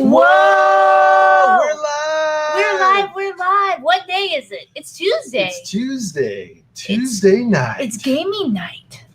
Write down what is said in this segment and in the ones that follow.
Whoa! We're live. What day is it? It's Tuesday. It's Tuesday night. It's gaming night.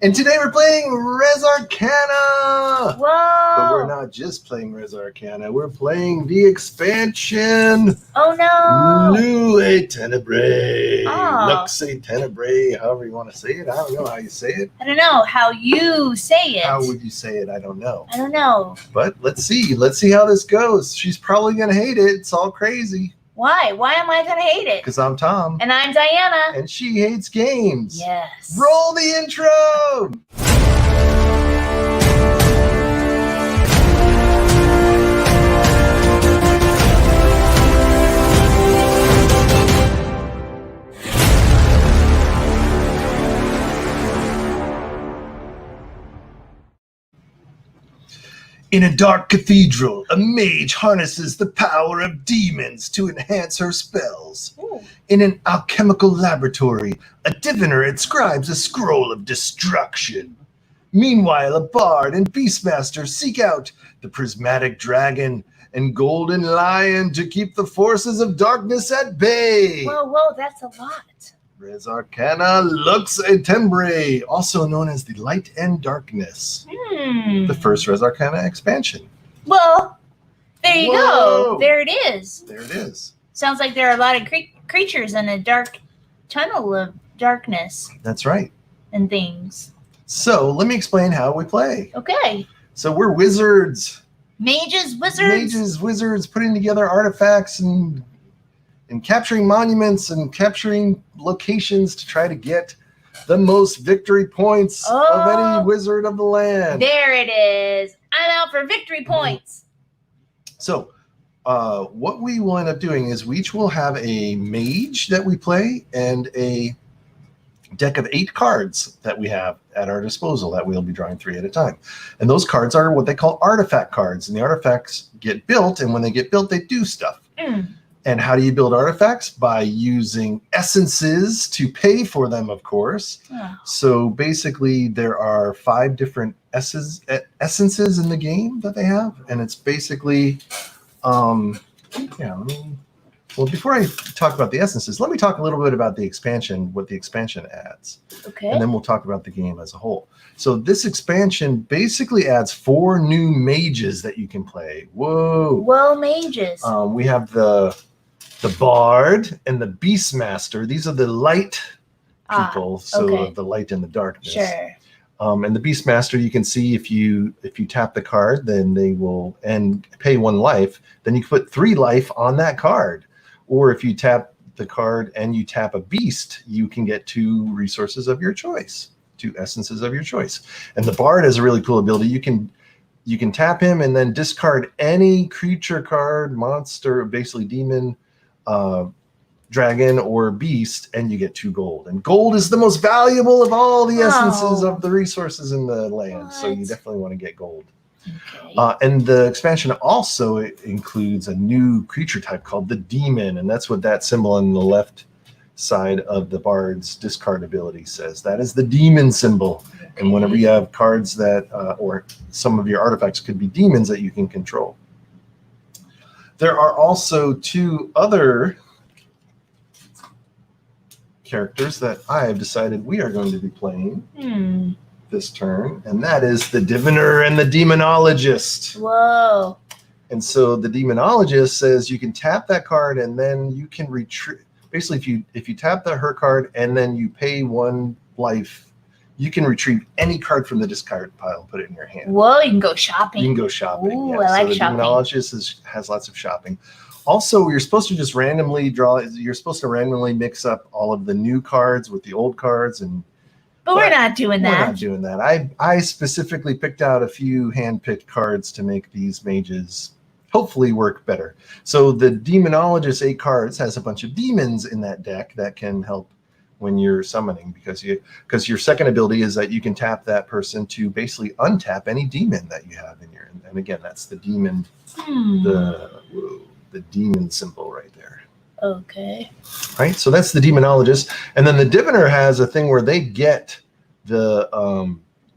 And today we're playing Res Arcana. Whoa! But we're not just playing Res Arcana. We're playing the expansion. Oh no! Lue Tenebrae. Oh. Lux Tenebrae. However you want to say it. I don't know how you say it. I don't know how you say it. How would you say it? I don't know. I don't know. But let's see. Let's see how this goes. She's probably going to hate it. It's all crazy. Why? Why am I gonna hate it? Because I'm Tom. And I'm Diana. And she hates games. Yes. Roll the intro! In a dark cathedral, a mage harnesses the power of demons to enhance her spells. Ooh. In an alchemical laboratory, a diviner inscribes a scroll of destruction. Meanwhile, a bard and beastmaster seek out the prismatic dragon and golden lion to keep the forces of darkness at bay. Whoa, that's a lot. Res Arcana Lux Tenebrae, also known as the Light and Darkness. The first Res Arcana expansion. Well, there you Whoa. go. There it is. There it is. Sounds like there are a lot of creatures in a dark tunnel of darkness That's right. and things. So let me explain how we play. Okay. So we're wizards. Mages, wizards. Wizards, putting together artifacts and capturing monuments and capturing locations to try to get the most victory points of any wizard of the land. There it is. I'm out for victory points. So what we will end up doing is we each will have a mage that we play and a deck of 8 cards that we have at our disposal that we'll be drawing 3 at a time. And those cards are what they call artifact cards. And the artifacts get built, and when they get built, they do stuff. And how do you build artifacts? By using essences to pay for them, of course. Oh. So basically, there are 5 different essences in the game that they have. And it's basically, well, before I talk about the essences, let me talk a little bit about the expansion, what the expansion adds. Okay. And then we'll talk about the game as a whole. So this expansion basically adds 4 new mages that you can play. Whoa, mages. We have the bard and the beastmaster. These are the light people, so the light and the darkness. Sure. And the beastmaster, you can see if you tap the card, then they will and pay 1 life. Then you can put 3 life on that card. Or if you tap the card and you tap a beast, you can get 2 resources of your choice, 2 essences of your choice. And the bard has a really cool ability. You can tap him and then discard any creature card, monster, basically demon, dragon, or beast, and you get 2 gold. And gold is the most valuable of all the essences of the resources in the land. So you definitely want to get gold. Okay. And the expansion also includes a new creature type called the demon, and that's what that symbol on the left side of the bard's discard ability says. That is the demon symbol. Okay. And whenever you have cards that, or some of your artifacts could be demons that you can control. There are also 2 other characters that I have decided we are going to be playing this turn, and that is the diviner and the demonologist. Whoa. And so the demonologist says you can tap that card and then you can retrieve. Basically, if you tap her card and then you pay 1 life, you can retrieve any card from the discard pile and put it in your hand. Whoa, you can go shopping. You can go shopping. Ooh, yeah. I like the shopping. Demonologist has lots of shopping. Also, you're supposed to just randomly draw. You're supposed to randomly mix up all of the new cards with the old cards, but we're not doing that. We're not doing that. I specifically picked out a few hand-picked cards to make these mages hopefully work better. So the demonologist 8 cards has a bunch of demons in that deck that can help when you're summoning, because your second ability is that you can tap that person to basically untap any demon that you have in your. And again, that's the demon, the demon symbol right there. Okay. Right. So that's the demonologist, and then the diviner has a thing where they get the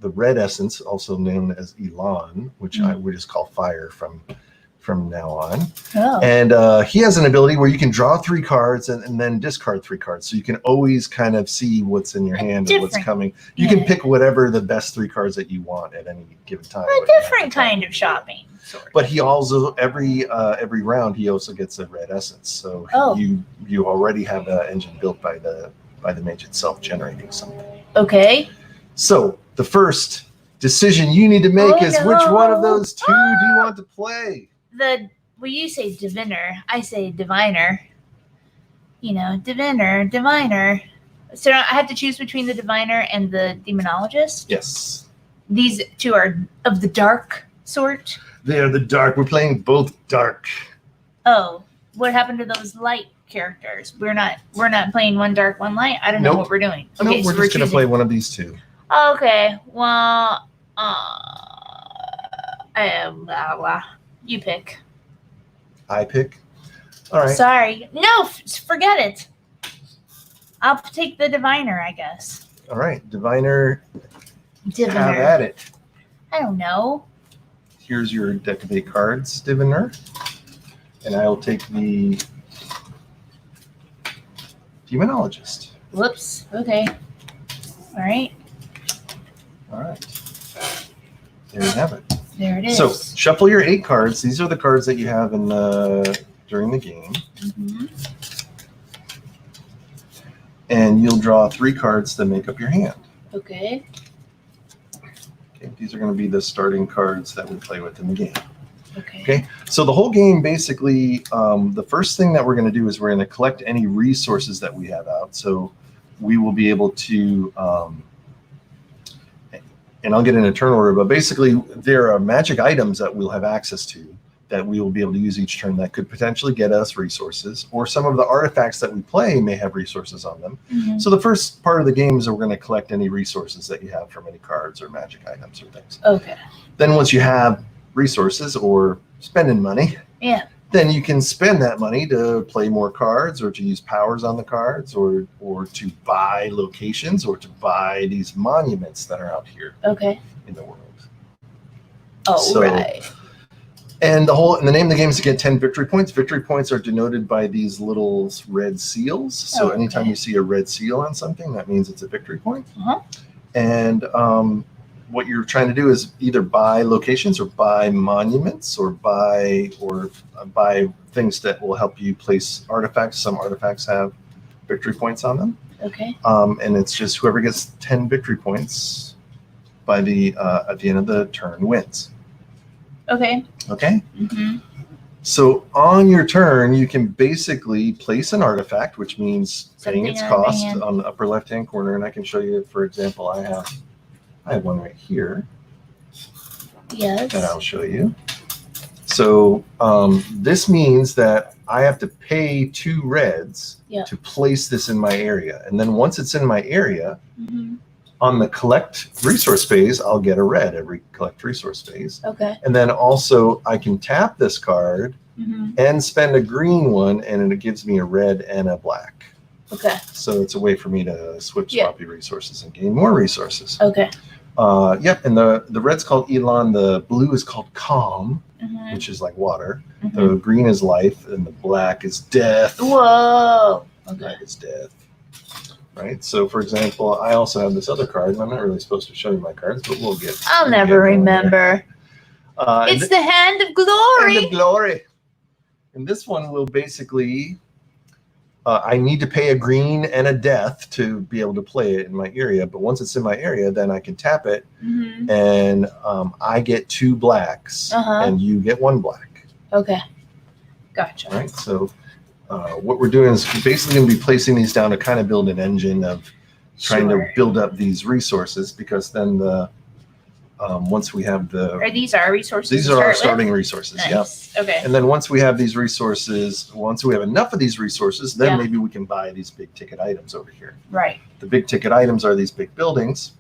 red essence, also known as Elan, which I would just call fire from from now on. Oh. And he has an ability where you can draw 3 cards and then discard 3 cards. So you can always kind of see what's in your hand and what's coming. You can pick whatever the best 3 cards that you want at any given time. A different kind of shopping. But he also every round he also gets a red essence. So you already have an engine built by the mage itself generating something. Okay. So the first decision you need to make is which one of those 2 do you want to play? You say diviner, I say diviner. You know, diviner. So I have to choose between the diviner and the demonologist? Yes. These 2 are of the dark sort? They are the dark. We're playing both dark. Oh, what happened to those light characters? We're not playing one dark, one light? I don't know what we're doing. Okay, we're just going to play one of these 2. Okay, well, you pick. I pick? All right. Sorry. No, forget it. I'll take the diviner, I guess. All right, diviner. Have at it. I don't know. Here's your deck of 8 cards, diviner. And I will take the demonologist. Whoops. Okay. All right. All right. There you have it. There it is. So shuffle your 8 cards. These are the cards that you have during the game. Mm-hmm. And you'll draw 3 cards to make up your hand. Okay. Okay. These are going to be the starting cards that we play with in the game. Okay. So the whole game, basically, the first thing that we're going to do is we're going to collect any resources that we have out. So we will be able to, and I'll get in a turn order, but basically there are magic items that we'll have access to that we will be able to use each turn that could potentially get us resources, or some of the artifacts that we play may have resources on them. Mm-hmm. So the first part of the game is we're going to collect any resources that you have from any cards or magic items or things. Okay. Then once you have resources or spending money, then you can spend that money to play more cards or to use powers on the cards or to buy locations or to buy these monuments that are out here in the world. Right. And the name of the game is to get 10 victory points. Victory points are denoted by these little red seals. So anytime you see a red seal on something, that means it's a victory point. Uh-huh. And what you're trying to do is either buy locations or buy monuments or buy things that will help you place artifacts. Some artifacts have victory points on them. Okay. And it's just whoever gets 10 victory points by the at the end of the turn wins. Okay. Mm-hmm. So on your turn, you can basically place an artifact, which means paying its cost on the upper left-hand corner. And I can show you, for example, I have one right here. Yes. That I'll show you. So this means that I have to pay 2 reds to place this in my area. And then once it's in my area, on the collect resource phase, I'll get a red every collect resource phase. Okay. And then also I can tap this card and spend a green one, and it gives me a red and a black. Okay. So it's a way for me to swap your resources and gain more resources. Okay. And the red's called Elon. The blue is called Calm, which is like water. The green is life, and the black is death. Whoa. Okay. Black is death. Right. So, for example, I also have this other card, and I'm not really supposed to show you my cards, but we'll get. I'll never remember. It's the Hand of Glory. Hand of Glory. And this one will basically. I need to pay a green and a death to be able to play it in my area. But once it's in my area, then I can tap it, and I get 2 blacks, and you get 1 black. Okay. Gotcha. Right. So what we're doing is basically going to be placing these down to kind of build an engine of trying to build up these resources, because then once we have Are these our resources? These are our starting resources. Nice. Yeah. Okay. And then once we have these resources, once we have enough of these resources, then maybe we can buy these big ticket items over here. Right. The big ticket items are these big buildings.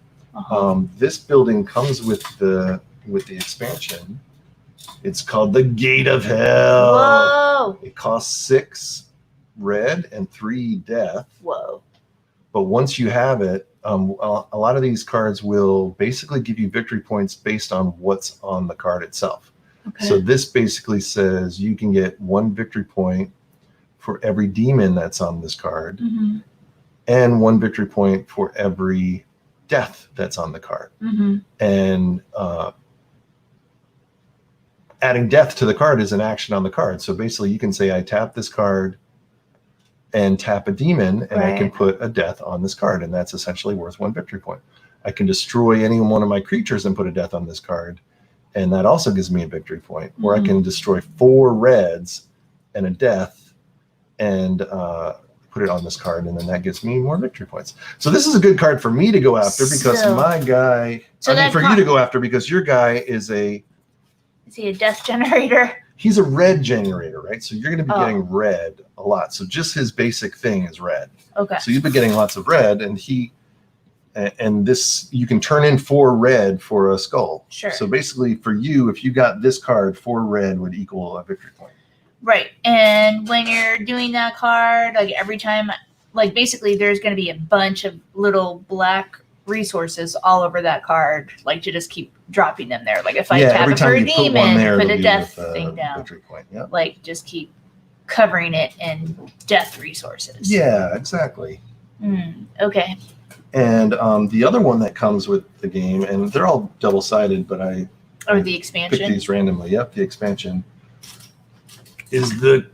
This building comes with the expansion. It's called the Gate of Hell. Whoa. It costs 6 red and 3 death. Whoa. But once you have it, a lot of these cards will basically give you victory points based on what's on the card itself. Okay. So this basically says you can get 1 victory point for every demon that's on this card, Mm-hmm. and 1 victory point for every death that's on the card. Mm-hmm. And adding death to the card is an action on the card. So basically you can say, I tap this card and tap a demon, and I can Right. put a death on this card, and that's essentially worth 1 victory point. I can destroy any one of my creatures and put a death on this card, and that also gives me a victory point. Or I can destroy 4 reds and a death and put it on this card, and then that gives me more victory points. So this is a good card for me to go after because my guy, for you to go after because your guy is he a death generator? He's a red generator, right? So you're going to be Oh. getting red a lot. So just his basic thing is red. Okay. So you've been getting lots of red, and this, you can turn in 4 red for a skull. Sure. So basically for you, if you got this card, 4 red would equal a victory point. Right. And when you're doing that card, like every time, like basically there's going to be a bunch of little black resources all over that card, like to just keep dropping them there. Like if I tap it for a demon, put a death thing down. Victory point. Yeah. Like just keep covering it in death resources. Yeah, exactly. Okay. And the other one that comes with the game, and they're all double-sided, but I Or the picked expansion. these randomly. Yep, the expansion is the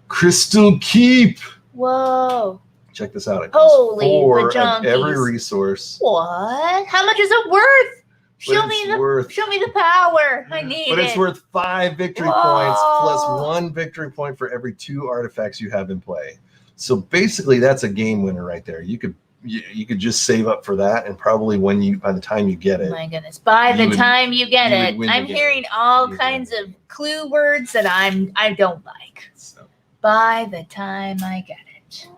Crystal Keep. Whoa. Check this out. It Holy 4 of bajonkies. every resource. What? How much is it worth? Show me the power. I need it. But it's worth 5 victory points plus 1 victory point for every 2 artifacts you have in play. So basically, that's a game winner right there. You could just save up for that, and probably by the time you get it. My goodness! By the time you get it, win the I'm game. hearing all kinds of clue words that I don't like. So. By the time I get it,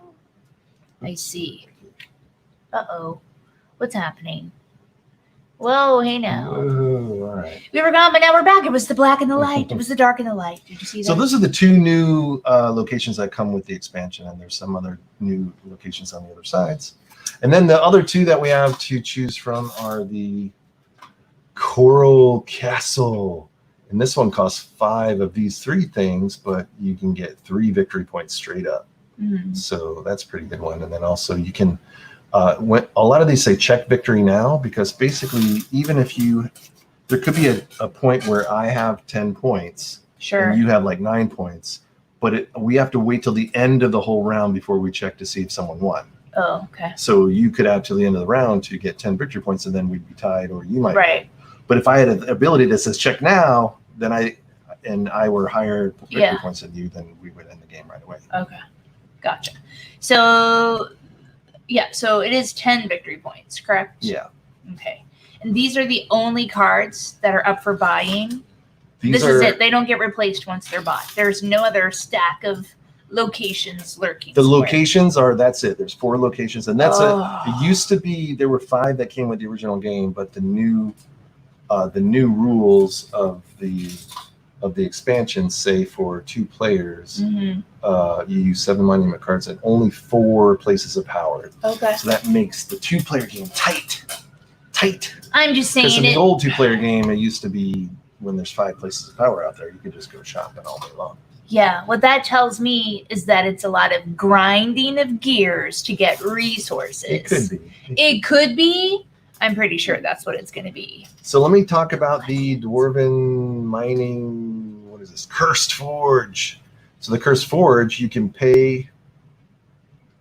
I see. Uh-oh, what's happening? Whoa, hey now. Whoa, all right. We were gone, but now we're back. It was the black and the light. It was the dark and the light. Did you see that? So those are the 2 new locations that come with the expansion, and there's some other new locations on the other sides. And then the other 2 that we have to choose from are the Coral Castle. And this one costs 5 of these 3 things, but you can get 3 victory points straight up. So that's a pretty good one. And then also you can, when a lot of these say check victory now, because basically even if there could be a point where I have 10 points Sure. and you have like 9 points, but we have to wait till the end of the whole round before we check to see if someone won. Oh, okay. So you could add to the end of the round to get 10 victory points, and then we'd be tied, or you might. Right. But if I had an ability that says check now, then I were higher victory points than you, then we would end the game right away. Okay. Gotcha. So, yeah, so it is 10 victory points, correct? Yeah. Okay. And these are the only cards that are up for buying? This is it. They don't get replaced once they're bought. There's no other stack of locations lurking. The somewhere. locations are, that's it. There's 4 locations, and that's it used to be, there were 5 that came with the original game, but the new rules of the expansion say for 2 players, you use 7 monument cards and only 4 places of power. Okay. So that makes the 2-player game tight. I'm just saying Because in the old 2-player game, it used to be when there's 5 places of power out there, you could just go shopping all day long. Yeah, what that tells me is that it's a lot of grinding of gears to get resources. It could be. It could be. I'm pretty sure that's what it's going to be. So let me talk about the Dwarven Mining, what is this? Cursed Forge. So the Cursed Forge, you can pay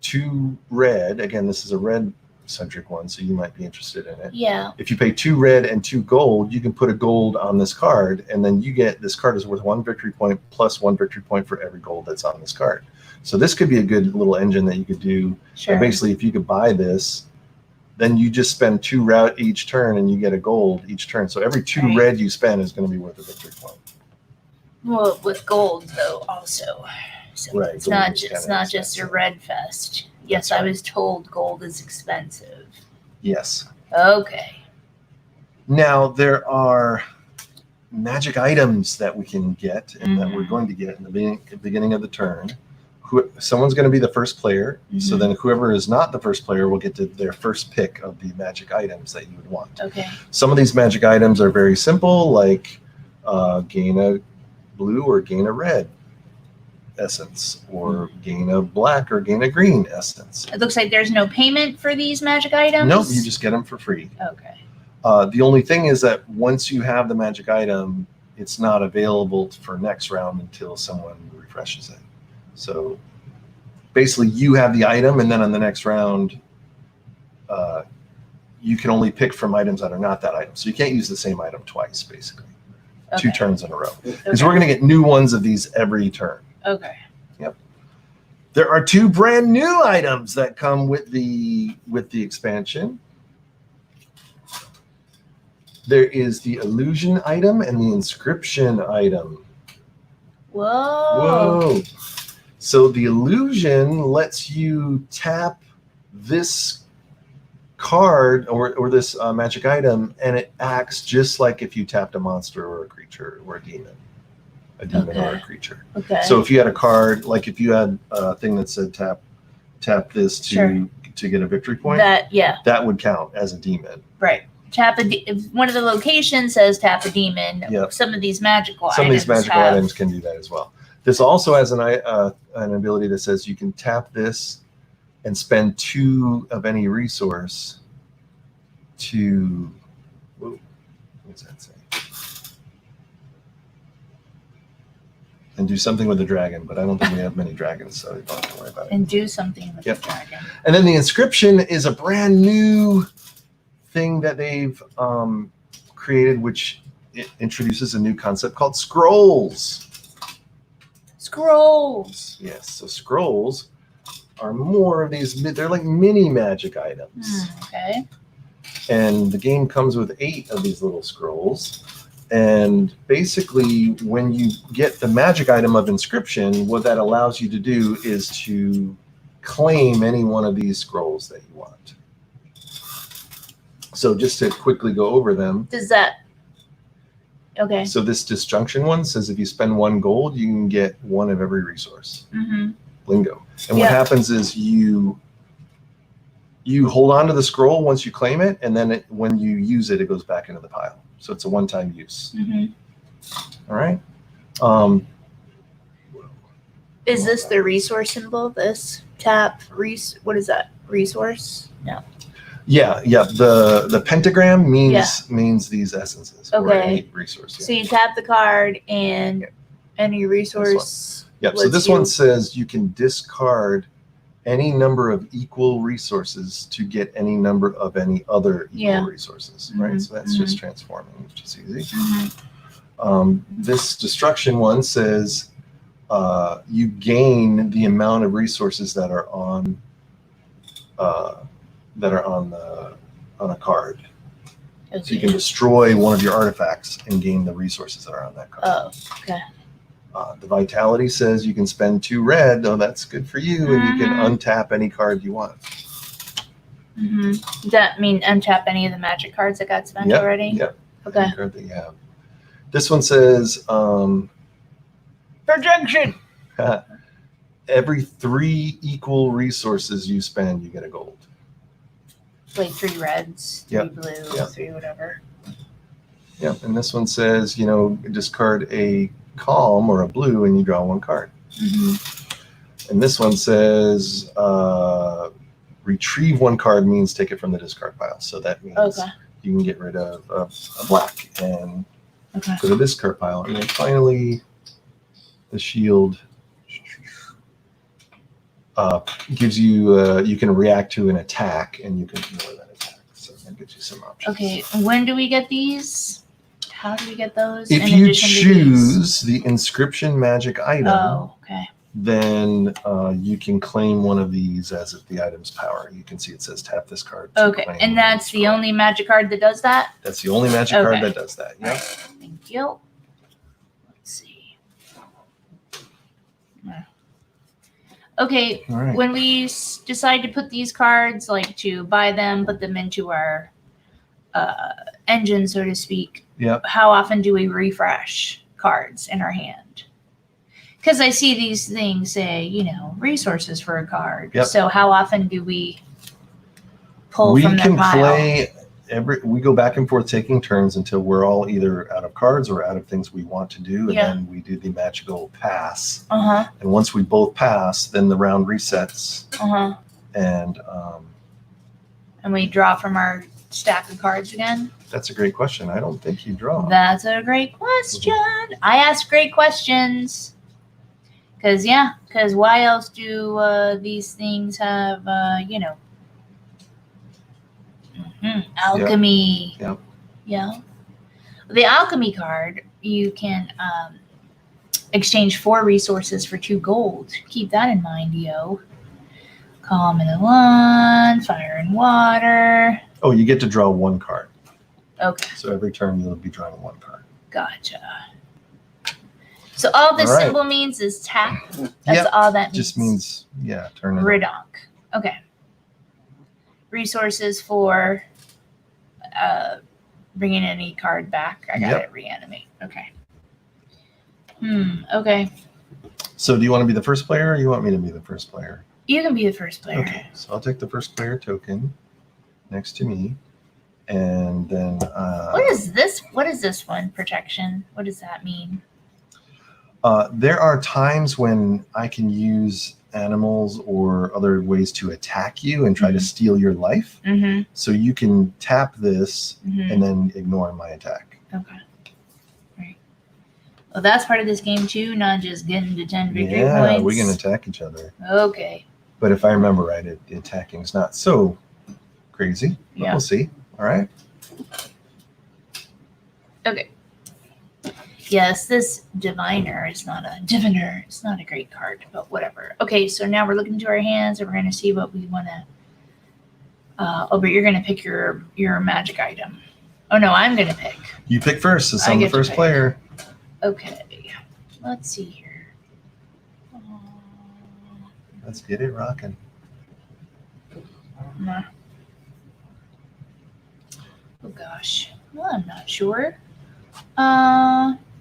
2 red. Again, this is a red-centric one, so you might be interested in it. Yeah. If you pay 2 red and 2 gold, you can put a gold on this card, and then you get, this card is worth 1 victory point plus 1 victory point for every gold that's on this card. So this could be a good little engine that you could do. Sure. And basically, if you could buy this, then you just spend 2 route each turn, and you get a gold each turn. So every 2 red you spend is going to be worth a victory point. Well, with gold though, also. So Right, it's gold not is just, kinda it's not just a expensive. red fest. Yes, That's I right. was told gold is expensive. Yes. Okay. Now there are magic items that we can get, and that we're going to get in the beginning of the turn. Someone's going to be the first player, so then whoever is not the first player will get their first pick of the magic items that you would want. Okay. Some of these magic items are very simple, like gain a blue or gain a red essence, or gain a black or gain a green essence. It looks like there's no payment for these magic items. Nope, you just get them for free. Okay. The only thing is that once you have the magic item, it's not available for next round until someone refreshes it. So basically you have the item, and then on the next round, you can only pick from items that are not that item. So you can't use the same item twice, basically. Okay. 2 turns in a row. Because we're going to get new ones of these every turn. Okay. Yep. There are 2 brand new items that come with the expansion. There is the illusion item and the inscription item. Whoa. So the illusion lets you tap this card or this magic item, and it acts just like if you tapped a monster or a creature or a demon or a creature. Okay. So if you had a card, like if you had a thing that said tap this to get a victory point, that would count as a demon. Right. If one of the locations says tap a demon, some of these magical items can do that as well. This also has an ability that says you can tap this and spend 2 of any resource to, what does that say? And do something with the dragon, but I don't think we have many dragons, so you don't have to worry about it. And do something with the dragon. And then the inscription is a brand new thing that they've created, which it introduces a new concept called scrolls. Scrolls. Yes, so scrolls are more of these, they're like mini magic items. Okay. And the game comes with 8 of these little scrolls. And basically, when you get the magic item of inscription, what that allows you to do is to claim any one of these scrolls that you want. So just to quickly go over them. Does that... Okay. So this disjunction one says if you spend 1 gold, you can get 1 of every resource. Mm-hmm. Bingo. And what happens is you hold on to the scroll once you claim it, and then when you use it, it goes back into the pile. So it's a one-time use. Mm-hmm. All right. Is this the resource symbol? This tap what is that? Resource? No. Yeah. The pentagram means these essences or any resource. Yeah. So you tap the card and any resource. Yep. So this one says you can discard any number of equal resources to get any number of any other equal resources. Right. So that's just transforming, which is easy. This destruction one says you gain the amount of resources that are on a card. Okay. So you can destroy one of your artifacts and gain the resources that are on that card. Oh, okay. The vitality says you can spend 2 red. Oh, that's good for you, and you can untap any card you want. Does that mean untap any of the magic cards that got spent already? Yep. Okay. Any card that you have. This one says projection. Every 3 equal resources you spend, you get a gold. Like 3 reds, 3 blue, 3 whatever. Yep. And this one says, discard a calm or a blue and you draw 1 card. And this one says retrieve 1 card means take it from the discard pile. So that means you can get rid of a black and go to this card pile. And then finally, the shield gives you, you can react to an attack and you can ignore that attack. So that gives you some options. Okay. When do we get these? How do we get those? If you choose the inscription magic item, then you can claim one of these as if the item's power. You can see it says tap this card. Okay, and that's the only magic card that does that? That's the only magic card that does that. Yeah. Thank you. Let's see. Okay, when we decide to put these cards, like to buy them, put them into our engine, so to speak, how often do we refresh cards in our hand? Because I see these things say, resources for a card. So how often do we pull from their pile? we go back and forth taking turns until we're all either out of cards or out of things we want to do, and then we do the magical pass. And once we both pass, then the round resets. And we draw from our stack of cards again. That's a great question. I don't think you draw. That's a great question. I ask great questions. Because why else do these things have, alchemy? Yep. Yeah. The alchemy card, you can exchange 4 resources for 2 gold. Keep that in mind, yo. Calm and 1, fire and water. Oh, you get to draw 1 card. Okay. So every turn you'll be drawing 1 card. Gotcha. So all this symbol means is tap. That's all that means. Just means, turn it. Redonk. Okay. Resources for bringing any card back. I got it. Reanimate. Okay. Okay. So do you want to be the first player or you want me to be the first player? You can be the first player. Okay. So I'll take the first player token next to me. And then what is this? What is this one? Protection. What does that mean? There are times when I can use animals or other ways to attack you and try to steal your life. So you can tap this and then ignore my attack. Okay. Right. Well, that's part of this game too, not just getting to 10 victory points. Yeah, we can attack each other. Okay. But if I remember right, attacking is not so crazy. But we'll see. All right. Okay. Yes, this diviner is not a diviner. It's not a great card, but whatever. Okay, so now we're looking to our hands and we're going to see what we want to. But you're going to pick your magic item. Oh no, I'm going to pick. You pick first, since I'm the first player. Okay. Let's see here. Let's get it rocking. Oh gosh. Well, I'm not sure.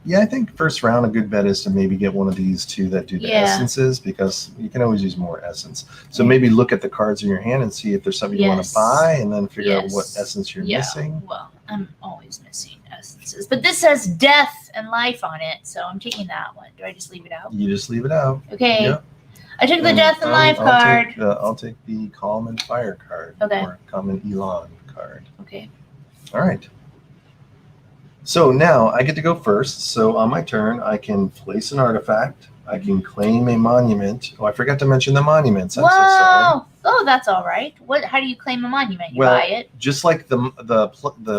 Yeah, I think first round a good bet is to maybe get one of these 2 that do the essences, because you can always use more essence. So maybe look at the cards in your hand and see if there's something you want to buy, and then figure out what essence you're missing. Well, I'm always missing essences, but this says death and life on it, so I'm taking that one. Do I just leave it out? You just leave it out. Okay. Yep. I took the death and life card. I'll take the calm and fire card. Okay. Or calm and elan card. Okay. All right. So now I get to go first. So on my turn, I can place an artifact. I can claim a monument. Oh, I forgot to mention the monuments. I'm so sorry. Oh, that's all right. How do you claim a monument? You buy it? Just like the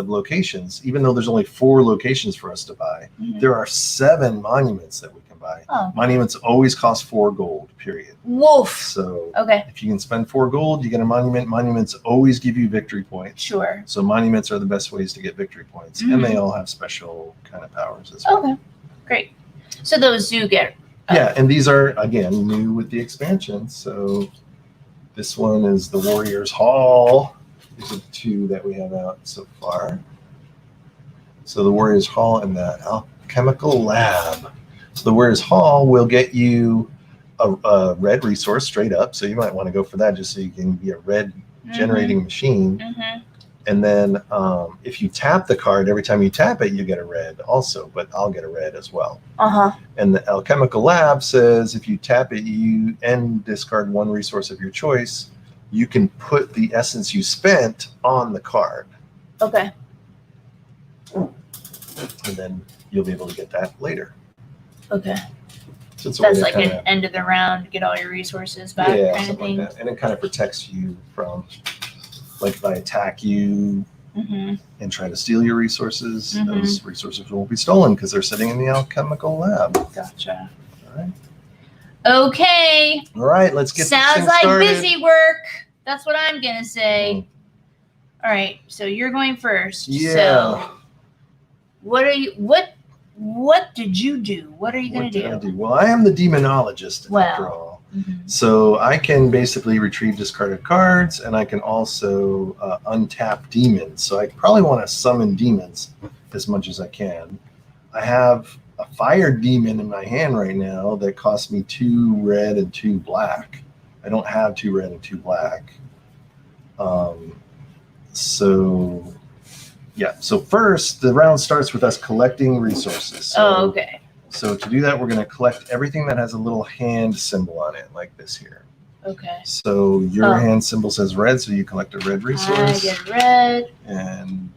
locations, even though there's only 4 locations for us to buy, there are 7 monuments that we can buy. Oh. Monuments always cost 4 gold, period. Woof. So if you can spend 4 gold, you get a monument. Monuments always give you victory points. Sure. So monuments are the best ways to get victory points. And they all have special kind of powers as well. Okay, great. So those do get... Yeah, and these are, again, new with the expansion. So this one is the Warrior's Hall. These are the 2 that we have out so far. So the Warrior's Hall and the Alchemical Lab. So the Warrior's Hall will get you a red resource straight up. So you might want to go for that just so you can be a red generating machine. And then if you tap the card, every time you tap it, you get a red also, but I'll get a red as well. And the Alchemical Lab says if you tap it, you discard 1 resource of your choice, you can put the essence you spent on the card. Okay. And then you'll be able to get that later. Okay. So that's like an end of the round, get all your resources back kind of thing. Like that. And it kind of protects you from, like if I attack you and try to steal your resources, those resources won't be stolen because they're sitting in the Alchemical Lab. Gotcha. All right. Okay. All right, let's get Sounds this like started. busy work. That's what I'm going to say. All right, so you're going first. Yeah. So what did you do? What are you going to do? Well, I am the demonologist after all. So I can basically retrieve discarded cards, and I can also untap demons. So I probably want to summon demons as much as I can. I have a fire demon in my hand right now that costs me 2 red and 2 black. I don't have 2 red and 2 black. So Yeah. So first, the round starts with us collecting resources. So, Okay. So to do that, we're going to collect everything that has a little hand symbol on it, like this here. Okay. So your hand symbol says red, so you collect a red resource. I get red. And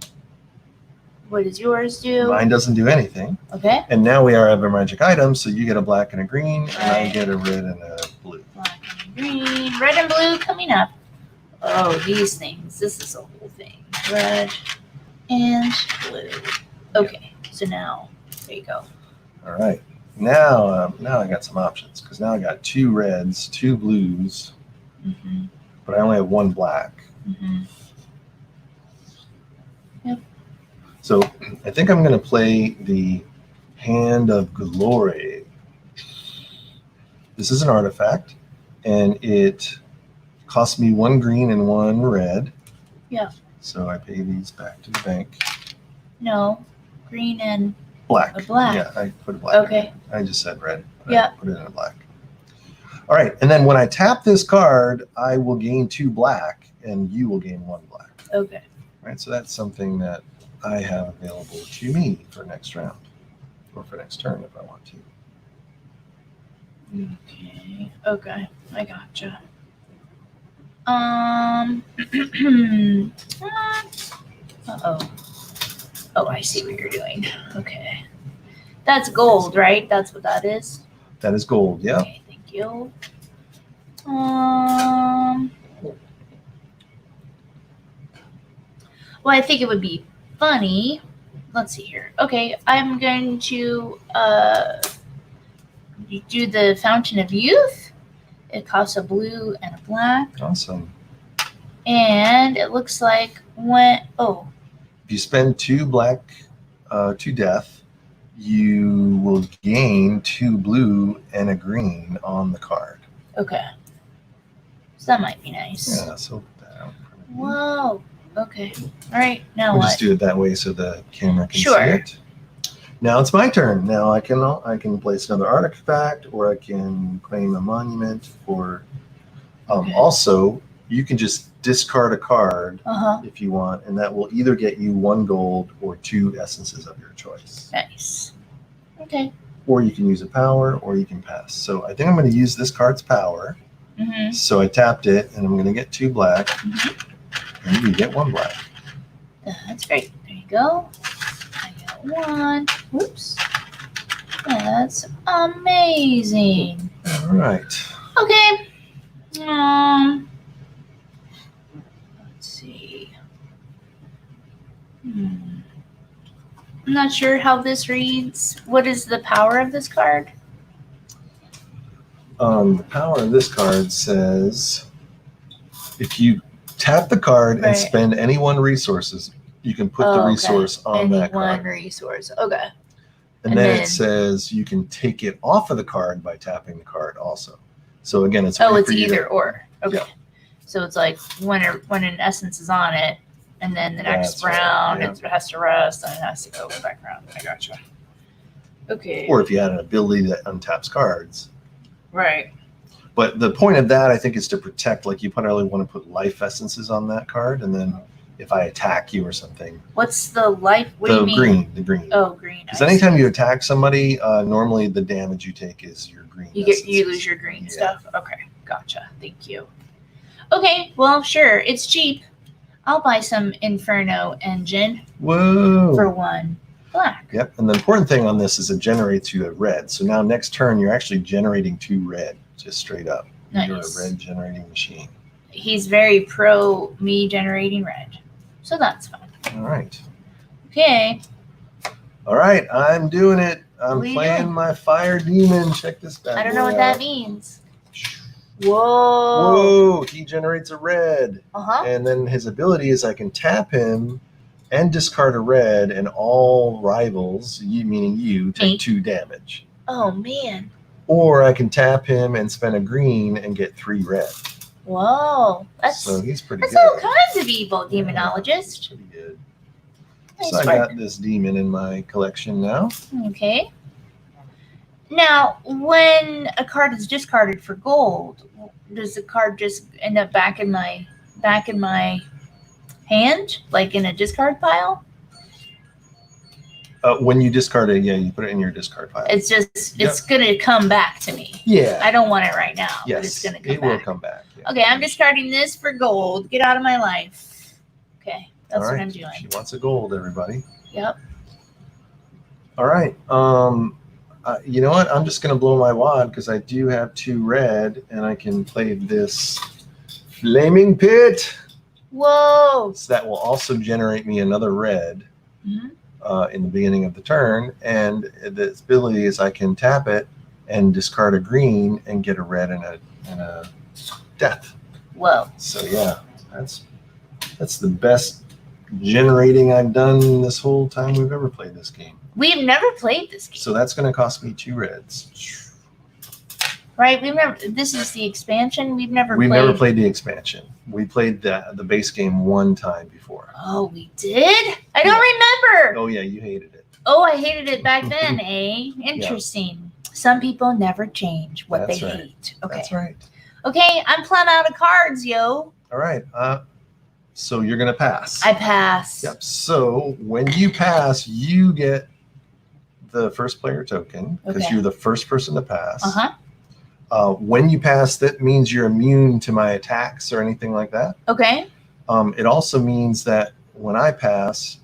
what does yours do? Mine doesn't do anything. Okay. And now we have a magic item, so you get a black and a green, and I get a red and a blue. Black and green, red and blue coming up. Oh, these things. This is a whole thing. Red and blue. Okay. So now, there you go. All right. Now I got some options because now I got 2 reds, 2 blues, but I only have 1 black. Yep. So I think I'm going to play the Hand of Glory. This is an artifact, and it costs me 1 green and 1 red. Yeah. So I pay these back to the bank. No, green and black. A black. Yeah, I put a black. Okay. I just said red. Yeah. I put it in a black. All right, and then when I tap this card, I will gain 2 black, and you will gain 1 black. Okay. Right, so that's something that I have available to me for next round, or for next turn if I want to. Okay. Okay. I gotcha. Uh-oh. Oh, I see what you're doing. Okay. That's gold, right? That's what that is? That is gold, yeah. Okay, thank you. Well, I think it would be funny. Let's see here. Okay, I'm going to do the Fountain of Youth. It costs a blue and a black. Awesome. And it looks like if you spend 2 black to death, you will gain 2 blue and a green on the card. Okay. So that might be nice. Yeah, so put that out. Whoa. Okay. All right. Now We'll what? just do it that way so the camera can Sure. see it. Now it's my turn. Now I can place another artifact, or I can claim a monument, or Okay. also you can just discard a card Uh-huh. if you want, and that will either get you 1 gold or 2 essences of your choice. Nice. Okay. Or you can use a power, or you can pass. So I think I'm going to use this card's power. Mm-hmm. So I tapped it, and I'm going to get 2 black, and you get 1 black. That's great. There you go. I got 1. Whoops. That's amazing. All right. Okay. Let's see. I'm not sure how this reads. What is the power of this card? The power of this card says if you tap the card and Right. spend any 1 resources, you can put the Okay. resource on Any that one card. resource. Okay. And and then then- it says you can take it off of the card by tapping the card also. So again, it's a Oh, way it's for you to- either or. Okay. Yeah. So it's like when an essence is on it, and then the next That's right, round yeah. it has to rest, and it has to go back around. I gotcha. Okay. or if you had an ability that untaps cards. Right. But the point of that, I think, is to protect. Like you probably want to put life essences on that card, and then if I attack you or something, What's the life? What do the you mean? green, the green. Oh, green. Because I anytime see. you attack somebody, normally the damage you take is your green. you essences. lose your green Yeah. stuff. Okay, gotcha. Thank you. Okay, well, sure, it's cheap. I'll buy some Inferno engine Whoa. for 1 black. Yep. And the important thing on this is it generates you a red. So now next turn, you're actually generating 2 red, just straight up. You're a Nice. red generating machine. He's very pro me generating red, so that's fun. All right. Okay. All right. I'm doing it. I'm What are you playing doing? my fire demon. Check this bad I don't know boy what that out. means. Whoa. Whoa. He generates a red. Uh-huh. And then his ability is I can tap him and discard a red, and all rivals, you meaning you, take Me. 2 damage. Oh, man. Or I can tap him and spend a green and get 3 red. Whoa. So he's pretty That's good. all kinds of evil, demonologist. Pretty good. Nice So I work. got this demon in my collection now. Okay. Now, when a card is discarded for gold, does the card just end up back in my hand, like in a discard pile? When you discard it, yeah, you put it in your discard pile. It's just, it's going to come back to me. Yeah. I don't want it right now, Yes, but it's going to come it back. will come back. Yeah. Okay, I'm discarding this for gold. Get out of my life. Okay, that's what I'm doing. She wants a gold, everybody. Yep. All right. You know what? I'm just going to blow my wad because I do have 2 red, and I can play this Flaming Pit. Whoa. So that will also generate me another red Mm-hmm. in the beginning of the turn. And the ability is I can tap it and discard a green and get a red and a death. Whoa. So yeah, that's the best generating I've done this whole time we've ever played this game. We've never played this game. So that's going to cost me 2 reds. Right? This is the expansion. We've never played the expansion. We played the base game one time before. Oh, we did? I don't remember. Oh yeah, you hated it. Oh, I hated it back then, eh? Interesting. Yeah. Some people never change what they hate. Okay. That's right. Okay, I'm plumb out of cards, yo. All right. So you're going to pass. I pass. Yep. So when you pass, you get the first player token because you're the first person to pass. Uh-huh. When you pass, that means you're immune to my attacks or anything like that. Okay. It also means that when I pass,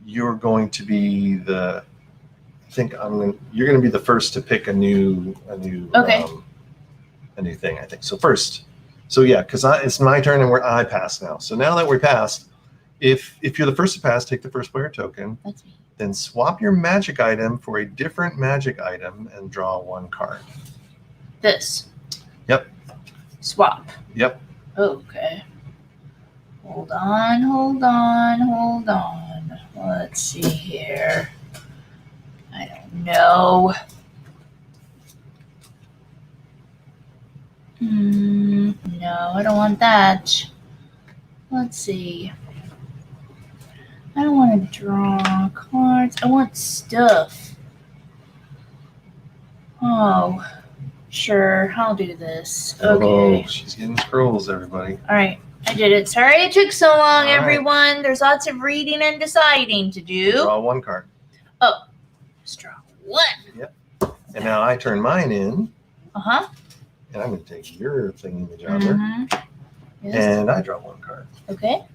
you're going to be you're going to be the first to pick a new thing, I think. So yeah, because it's my turn and I pass now. So now that we're passed, if you're the first to pass, take the first player token. That's me. Then swap your magic item for a different magic item and draw 1 card. This. Yep. Swap. Yep. Okay. Hold on. Let's see here. I don't know. No, I don't want that. Let's see. I don't want to draw cards. I want stuff. Oh, sure. I'll do this. Okay. Oh, she's getting scrolls, everybody. All right. I did it. Sorry it took so long, All everyone. right. There's lots of reading and deciding to do. Draw 1 card. Oh, just draw 1. Yep. And now I turn mine in. Uh-huh. And I'm going to take your thingy-majigger. Mm-hmm. Yes. And I draw 1 card. Okay.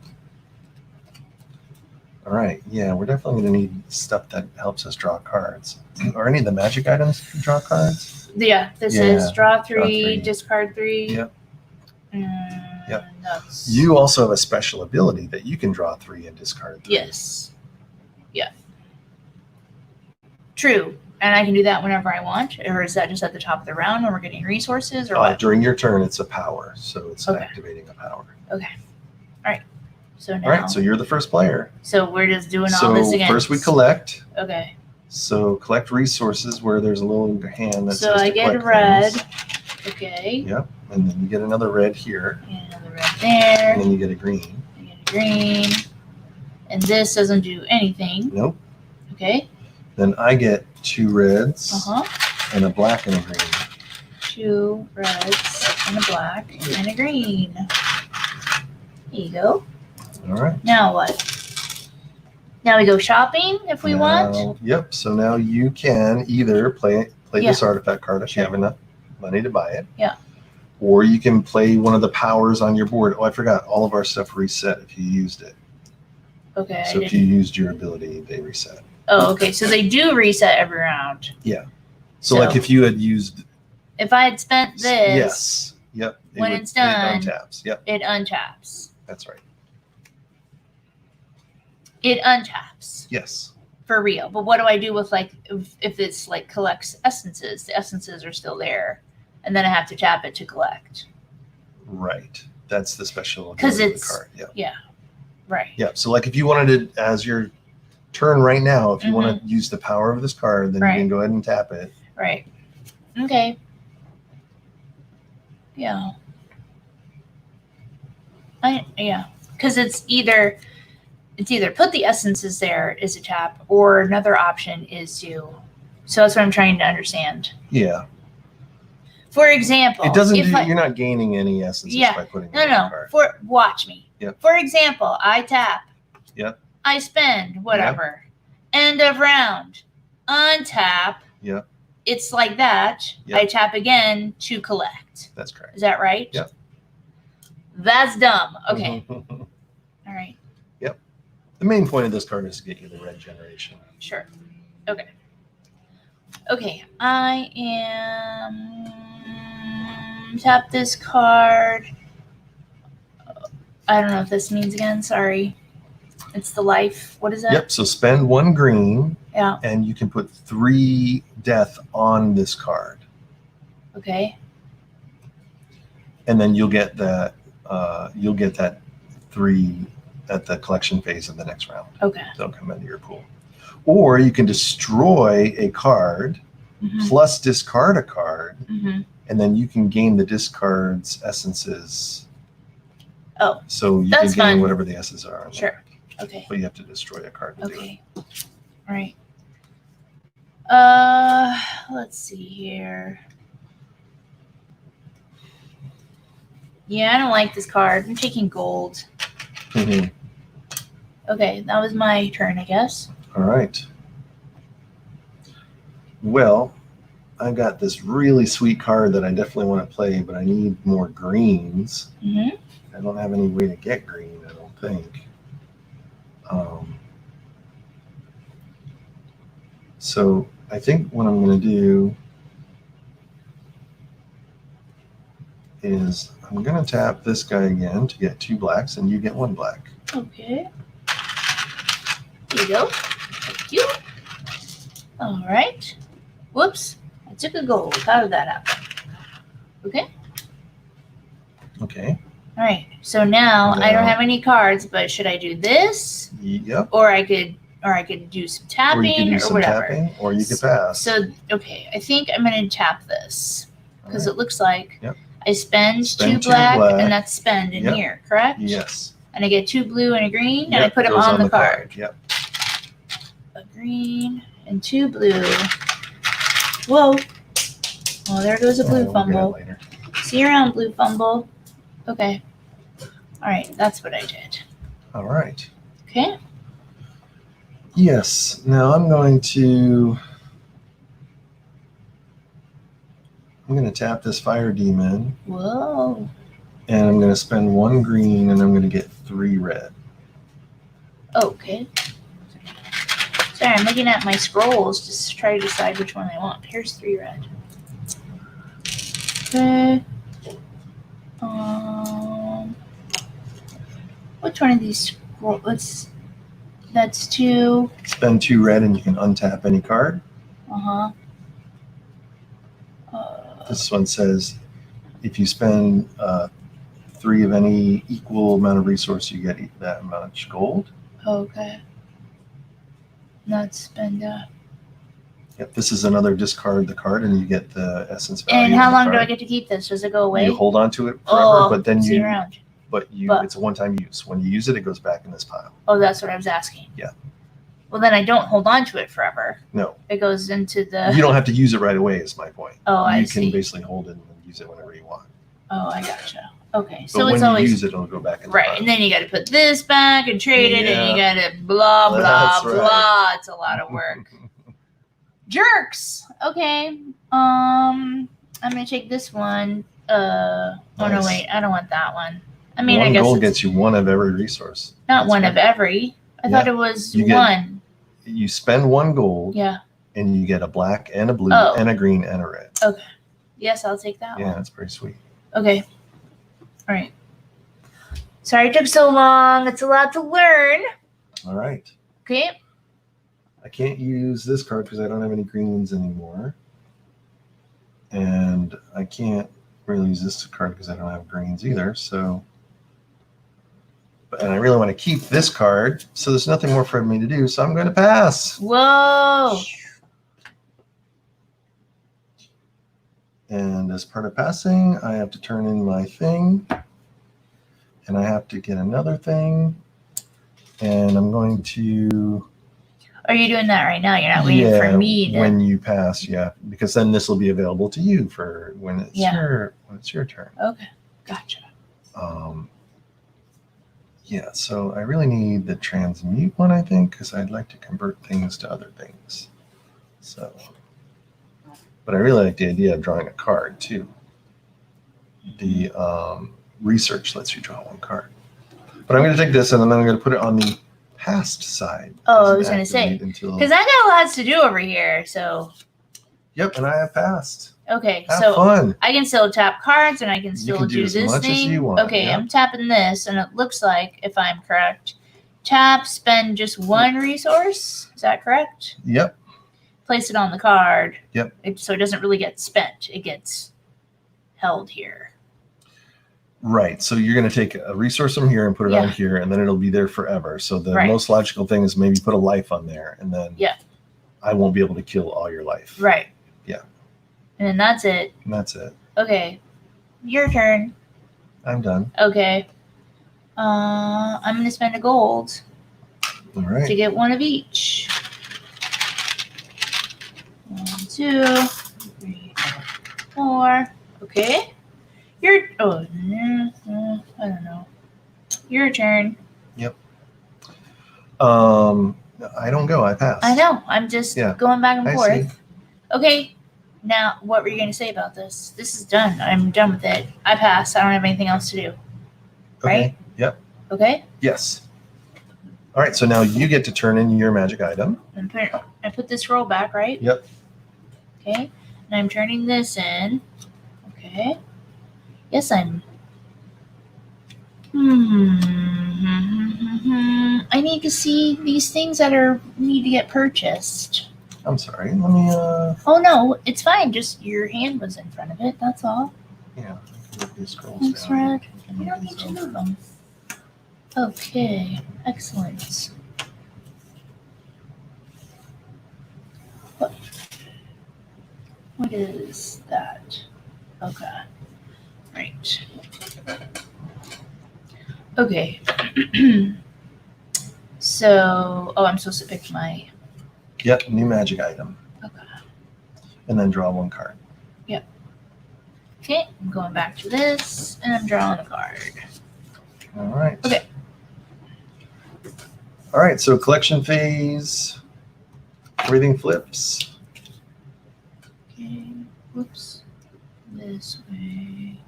All right. Yeah, we're definitely going to need stuff that helps us draw cards. Are any of the magic items draw cards? Yeah, this is draw 3, discard 3. Yep. Yep. You also have a special ability that you can draw 3 and discard 3. Yes. Yeah. True. And I can do that whenever I want? Or is that just at the top of the round when we're getting resources or what? During your turn, it's a power. So it's activating a power. Okay. All right. So now. All right. So you're the first player. So we're just doing all this again. So first we collect. Okay. So collect resources where there's a little hand that says I get a red. Okay. Yep. And then you get another red here. And another red there. And then you get a green. I get a green. And this doesn't do anything. Nope. Okay. Then I get 2 reds. Uh-huh. And a black and a green. 2 reds and a black and a green. Here you go. All right. Now what? Now we go shopping if we want? Yep. So now you can either play this artifact card if you have enough money to buy it. Yeah. Or you can play one of the powers on your board. Oh, I forgot. All of our stuff reset if you used it. Okay. So if you used your ability, they reset. Oh, okay. So they do reset every round. Yeah. So like if you had used. If I had spent this. Yes. Yep. When it's done. It untaps. Yep. It untaps. That's right. It untaps. Yes. For real. But what do I do with if it's collects essences? The essences are still there. And then I have to tap it to collect. Right. That's the special because ability of the card. Yeah. Yeah. Right. Yeah. So if you wanted to, as your turn right now, if you want to use the power of this card, then you can go ahead and tap it. Right. Okay. Yeah. Because it's either put the essences there is a tap, or another option is to. So that's what I'm trying to understand. Yeah. For example, it doesn't. You're not gaining any essences by putting. No. Card. Watch me. Yep. For example, I tap. Yep. I spend whatever. End of round. Untap. Yep. It's like that. Yep. I tap again to collect. That's correct. Is that right? Yep. That's dumb. Okay. All right. Yep. The main point of this card is to get you the red generation. Sure. Okay. Okay. I am tap this card. I don't know if this means again. Sorry. It's the life. What is that? Yep. So spend 1 green. Yeah. And you can put 3 death on this card. Okay. And then you'll get that. You'll get that 3 at the collection phase of the next round. Okay. They'll come into your pool. Or you can destroy a card plus discard a card, and then you can gain the discard's essences. Oh, so you that's can gain fun. whatever the S's are. Sure. Okay. But you have to destroy a card to do it. Okay. All right. Let's see here. Yeah, I don't like this card. I'm taking gold. Mhm. Okay, that was my turn, I guess. All right. Well, I got this really sweet card that I definitely want to play, but I need more greens. Mm-hmm. I don't have any way to get green, I don't think. So I think what I'm going to do is I'm going to tap this guy again to get 2 blacks, and you get 1 black. Okay. Here you go. Thank you. All right. Whoops. I took a gold. How did that happen? Okay. Okay. All right. So now I don't Now- have any cards, but should I do this? Yep. Or I could do some Or you tapping can do or some whatever. tapping, or you can pass. So okay, I think I'm gonna tap this because All it looks like Yep. I spend Spend 2 2 black, black. and that's spend in Yep. here, correct? Yes. And I get 2 blue and a green, and I Yep, put them goes on the card. Yep. A green and 2 blue. Whoa! Oh, there goes a blue We'll get it fumble. later. See you around, blue fumble. Okay. All right, that's what I did. All right. Okay. Yes. Now I'm going to tap this fire demon, Whoa. and I'm going to spend 1 green, and I'm going to get 3 red. Okay. Sorry, I'm looking at my scrolls just to try to decide which one I want. Here's 3 red. Okay. Which one of these scrolls? That's 2. Spend 2 red, and you can untap any card. Uh-huh. This one says if you spend 3 of any equal amount of resource, you get that much gold. Okay. Not spend Yep. This is another discard the card, and you get the essence value. And of how the long do I card. get to keep this? Does it go away? You hold on to it forever, Oh, but then see you around. But it's a one-time use. When you use it, it goes back in this pile. Oh, that's what I was asking. Yeah. Well, then I don't hold on to it forever. No. It goes into the. You don't have to use it right away, is my point. Oh, I You see. can basically hold it and use it whenever you want. Oh, I gotcha. Okay, But so when it's you always use it, it'll go back in the right, pile. and then you got to put this back and trade it, and you Yeah. got to blah blah That's right. blah. It's a lot of work. Jerks. Okay. I'm gonna take this one. Oh no, Nice. wait, I don't want that one. I mean, 1 I guess gold it's gets you 1 of every resource. not That's one right. of every. I thought Yeah. it was You get- one. You spend 1 gold, Yeah. and you get a black and a blue Oh. and a green and a red. Yes, I'll take that Yeah, one. that's pretty sweet. Okay. All right. Sorry it took so long. It's a lot to learn. All right. Okay. I can't use this card because I don't have any greens anymore. And I can't really use this card because I don't have greens either. So, and I really want to keep this card. So there's nothing more for me to do. So I'm going to pass. Whoa. And as part of passing, I have to turn in my thing. And I have to get another thing. And I'm going to... Are you doing that right now? You're not waiting for me to. when you pass, yeah. Because then this will be available to you for when it's Yeah. your turn. Okay. Gotcha. Yeah, so I really need the transmute one, I think, because I'd like to convert things to other things. So, but I really like the idea of drawing a card too. The research lets you draw one card. But I'm going to take this and then I'm going to put it on the past side. Oh, I was going to say, because I got lots to do over here. So. Yep, and I have passed. Okay, have so fun. I can still tap cards and I can still do this thing. As you want. Okay, yep. I'm tapping this, and it looks like, if I'm correct, tap, spend just one resource. Is that correct? Yep. Place it on the card. Yep. So it doesn't really get spent. It gets held here. Right. So you're going to take a resource from here and put it on here, and then it'll be there forever. So the most logical thing is maybe put a life on there, and then I won't be able to kill all your life. Right. Yeah. And then that's it. And that's it. Okay. Your turn. I'm done. Okay. I'm going to spend a gold. All right. To get one of each. 1, 2, 3, 4. Okay. I don't know. Your turn. Yep. I don't go. I pass. I know. I'm just going back and forth. See. Okay. Now, what were you going to say about this? This is done. I'm done with it. I pass. I don't have anything else to do. Right? Okay. Yep. Okay. Yes. All right. So now you get to turn in your magic item. I put this roll back, right? Yep. Okay. And I'm turning this in. Okay. Yes, I'm. I need to see these things that need to get purchased. I'm sorry. Let me. Oh no, it's fine. Just your hand was in front of it. That's all. Yeah. Thanks, Red. You don't need to move them. Okay. Excellent. What is that? Okay. Right. Okay. So, I'm supposed to pick my. Yep, new magic item. Okay. And then draw one card. Yep. Okay, I'm going back to this, and I'm drawing a card. All right. Okay. All right, so collection phase. Everything flips. Okay. Whoops. This way.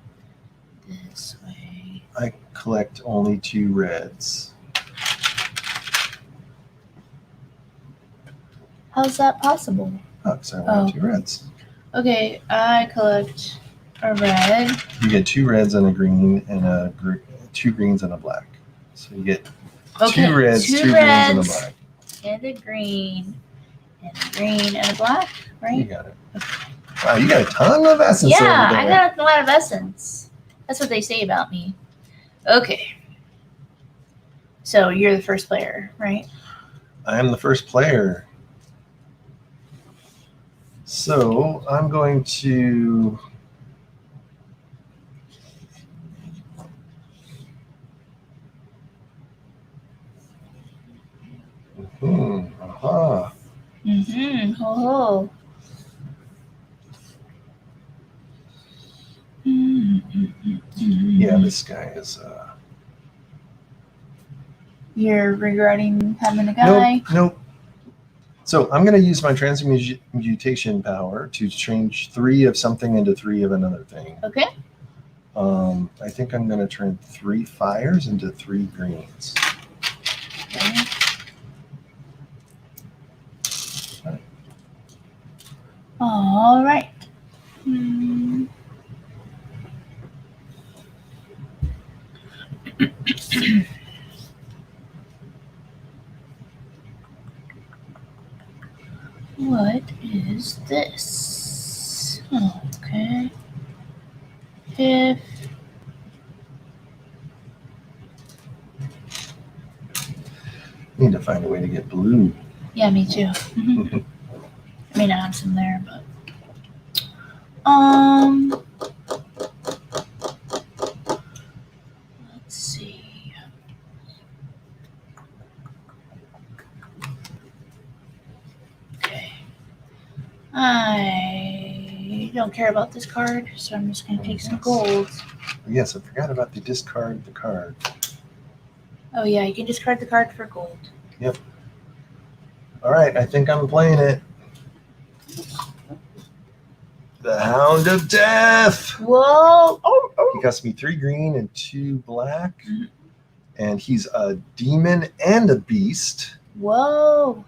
This way. I collect only 2 reds. How's that possible? Oh, because I want 2 reds. Okay, I collect a red. You get 2 reds and a green and 2 greens and a black. So you get 2 reds, 2 greens, and a black. And a green, and a green, and a black, right? You got it. Okay. Wow, you got a ton of essence over there. I got a lot of essence. That's what they say about me. Okay. So you're the first player, right? I am the first player. So I'm going to Ho ho. Yeah, this guy is You're regretting having a guy? Nope. So I'm going to use my transmutation power to change 3 of something into 3 of another thing. Okay. I think I'm going to turn 3 fires into 3 greens. Okay. All right. What is this? Okay. If Need to find a way to get blue. yeah, me too. I mean, I have some there, but let's see. Okay. I don't care about this card, so I'm just going to take some gold. Yes, I forgot about the discard the card. Oh yeah, you can discard the card for gold. All right, I think I'm playing it. The Hound of Death. Whoa! Oh, He costs me 3 green and 2 black. Mhm. And he's a demon and a beast. Whoa!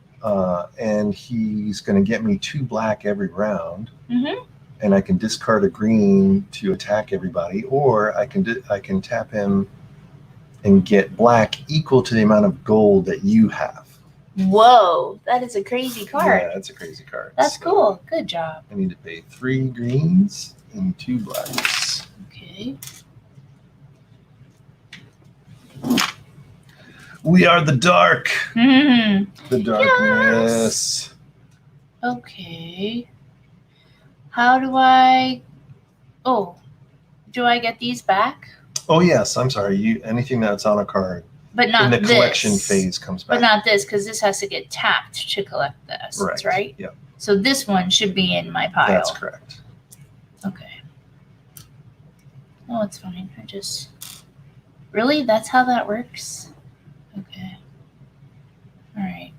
And he's going to get me 2 black every round. Mm-hmm. And I can discard a green to attack everybody, or I can tap him and get black equal to the amount of gold that you have. Whoa! That is a crazy card. Yeah, that's a crazy card. That's So cool. Good job. I need to pay 3 greens and 2 blacks. Okay. We are the dark. Hmm. The darkness. Okay. How do I? Oh, do I get these back? Oh yes, I'm sorry. Anything that's on a card But not in the this. collection phase comes back. But not this, because this has to get tapped to collect the essence, right? Yep. So this one should be in my pile. That's correct. Okay. Oh, it's fine. Really? That's how that works? Okay. All right.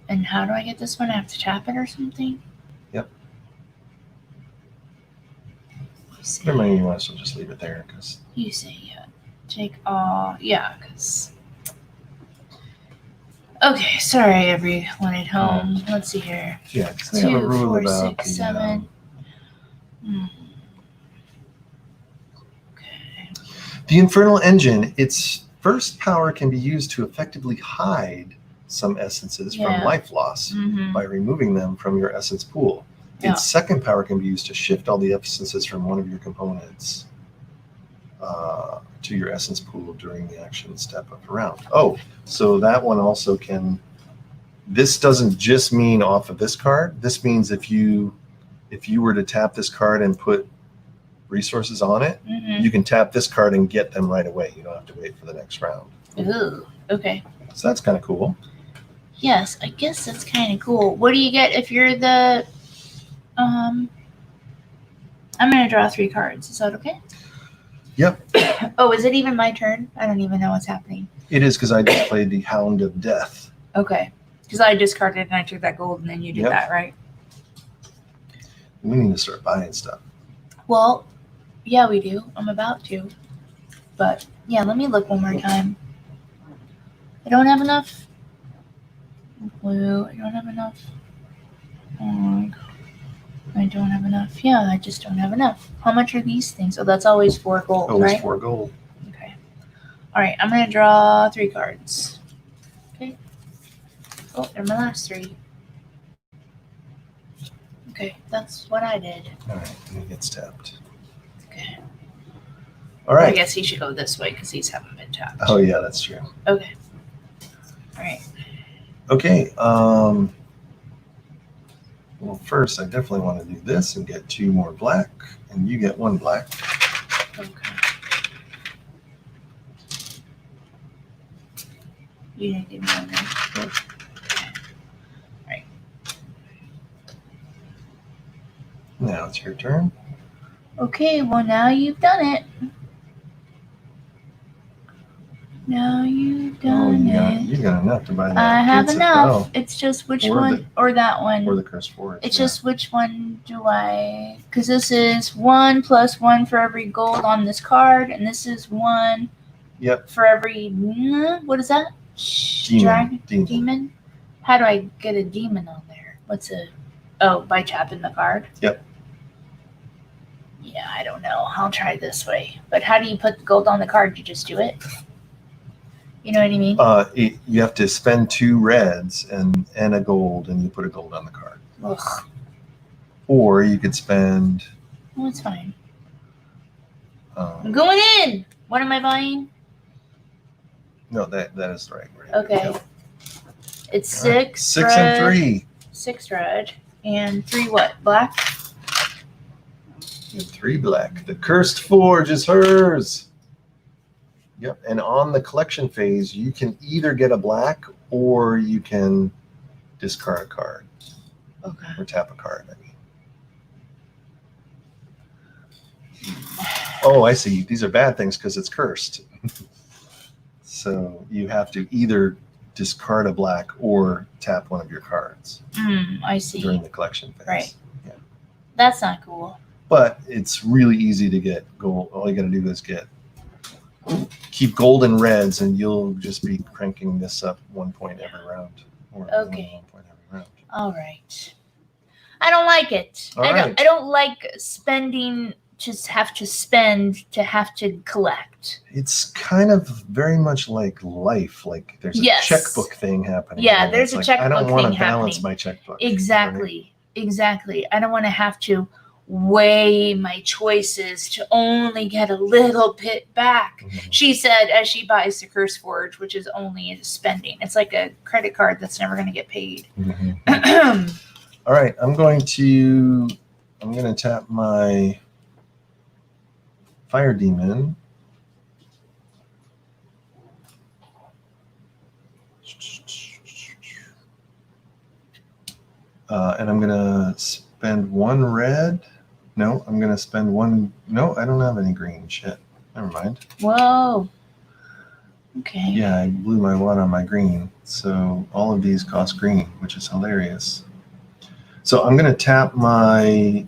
And how do I get this one? I have to tap it or something? Yep. You say, Never mind, you might as well just leave it there because you say yeah. Take all. Yeah, because. Okay, sorry everyone at home. Let's see here. yeah, 'cause they have a 2, rule 4, about 6, the 7. Okay. the infernal engine. Its first power can be used to effectively hide some essences Yeah. from life loss Mm-hmm. by removing them from your essence pool. Yeah. Its second power can be used to shift all the essences from one of your components to your essence pool during the action step of the round. Oh, so that one also can. This doesn't just mean off of this card. This means if you were to tap this card and put resources on it, Mm-hmm. you can tap this card and get them right away. You don't have to wait for the next round. Ooh, okay. So that's kind of cool. Yes, I guess that's kind of cool. What do you get if you're the? I'm gonna draw 3 cards. Is that okay? Yep. Oh, is it even my turn? I don't even know what's happening. It is because I just played the Hound of Death. Okay, because I discarded and I took that gold, and then you did Yep. that, right? We need to start buying stuff. Well, yeah, we do. I'm about to. But yeah, let me look one more time. I don't have enough blue. I don't have enough. I don't have enough. Yeah, I just don't have enough. How much are these things? Oh, that's always 4 gold, Always right? 4 gold. Okay. All right, I'm going to draw 3 cards. Okay. Oh, they're my last 3. Okay, that's what I did. All right, and he gets tapped. Okay. All I right. guess he should go this way because these haven't been tapped. Oh yeah, that's true. Okay. All right. Okay. Well, first, I definitely want to do this and get 2 more black, and you get 1 black. Okay. You didn't give me one there. Nope. Okay. Now it's your turn. Okay, well now you've done it. Now you've done it. You got enough to buy that. I have Gates of enough. Hell It's just which Or one or that one. or the Cursed Forest. It's yeah. just which one do I? Because this is 1 + 1 for every gold on this card, and this is 1 Yep. for every. What is that? Dragon? Demon? How do I get a demon on there? What's a? Oh, by tapping the card? Yep. Yeah, I don't know. I'll try this way. But how do you put the gold on the card? You just do it? You know what I mean? You have to spend 2 reds and a gold, and you put a gold on the card. Ugh. Or you could spend. Well, it's fine. I'm Um, going in! What am I buying? no, that is the right word. Okay. Yep. It's All right. 6 6 red, and 3. 6 red, and 3 what? Black? And 3 black. The Cursed Forge is hers. Yep. And on the collection phase, you can either get a black or you can discard a card Okay. or tap a card. I mean. Oh, I see. These are bad things because it's cursed. So you have to either discard a black or tap one of your cards I see. during the collection phase. Right. Yeah. That's not cool. But it's really easy to get gold. All you got to do is keep gold and reds, and you'll just be cranking this up 1 point every round. Or Okay. 1 point every round. All right. I don't like it. All I right. don't like spending. Just have to spend to have to collect. It's kind of very much like life. Like there's a Yes. checkbook thing happening. Yeah, here. there's It's a like, checkbook I don't want thing to balance happening. my checkbook. Exactly. Exactly. I don't want to have to weigh my choices to only get a little bit back. Mhm. She said as she buys the Curse Forge, which is only spending. It's like a credit card that's never going to get paid. Mhm. All right, I'm going to tap my Fire Demon. And I'm going to spend 1 red. No, I'm going to spend 1. No, I don't have any green. Shit. Never mind. Whoa. Okay. Yeah, I blew my wad on my green. So all of these cost green, which is hilarious. So I'm going to tap my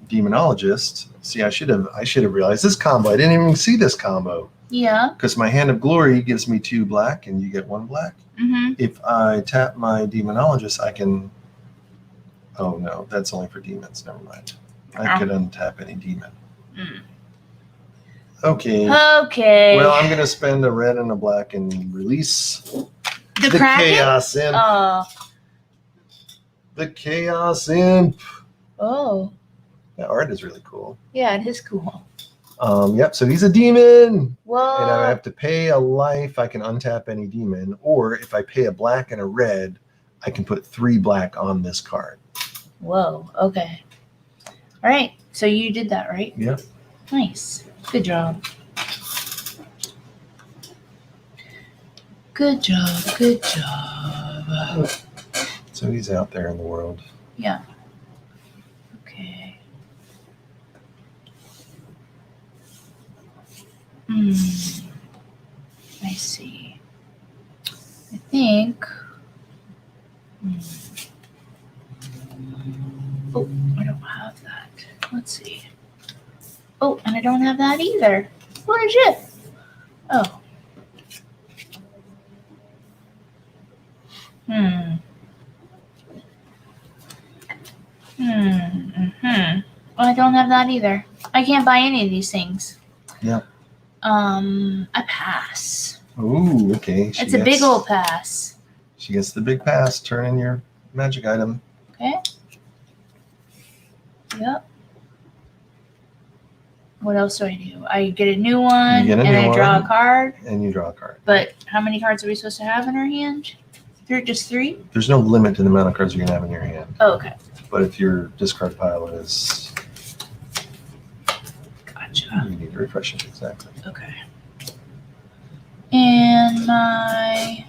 Demonologist. See, I should have realized this combo. I didn't even see this combo. Yeah. Because my Hand of Glory gives me 2 black and you get 1 black. Mm-hmm. If I tap my Demonologist, I can... Oh, no, that's only for demons. Never mind. I could untap any demon. Mm. Okay. Okay. Well, I'm going to spend a red and a black and release the Kraken? Chaos Imp. The Chaos Imp. Oh. That art is really cool. Yeah, it is cool. Yep, so he's a demon. Whoa. And I have to pay a life. I can untap any demon. Or if I pay a black and a red, I can put 3 black on this card. Whoa. Okay. All right. So you did that, right? Yep. Nice. Good job. Good job. Good job. So he's out there in the world. Yeah. Okay. I see. I think. Oh, I don't have that. Let's see. Oh, and I don't have that either. What is it? Oh. Well, I don't have that either. I can't buy any of these things. Yep. I pass. Ooh, okay. It's a big old pass. She gets the big pass. Turn in your magic item. Okay. Yep. What else do I do? I get a new one, and I draw a card. And you draw a card. But how many cards are we supposed to have in our hand? Just 3? There's no limit to the amount of cards you can have in your hand. Oh, okay. But if your discard pile is... Gotcha. You need to refresh it, exactly. Okay. And my...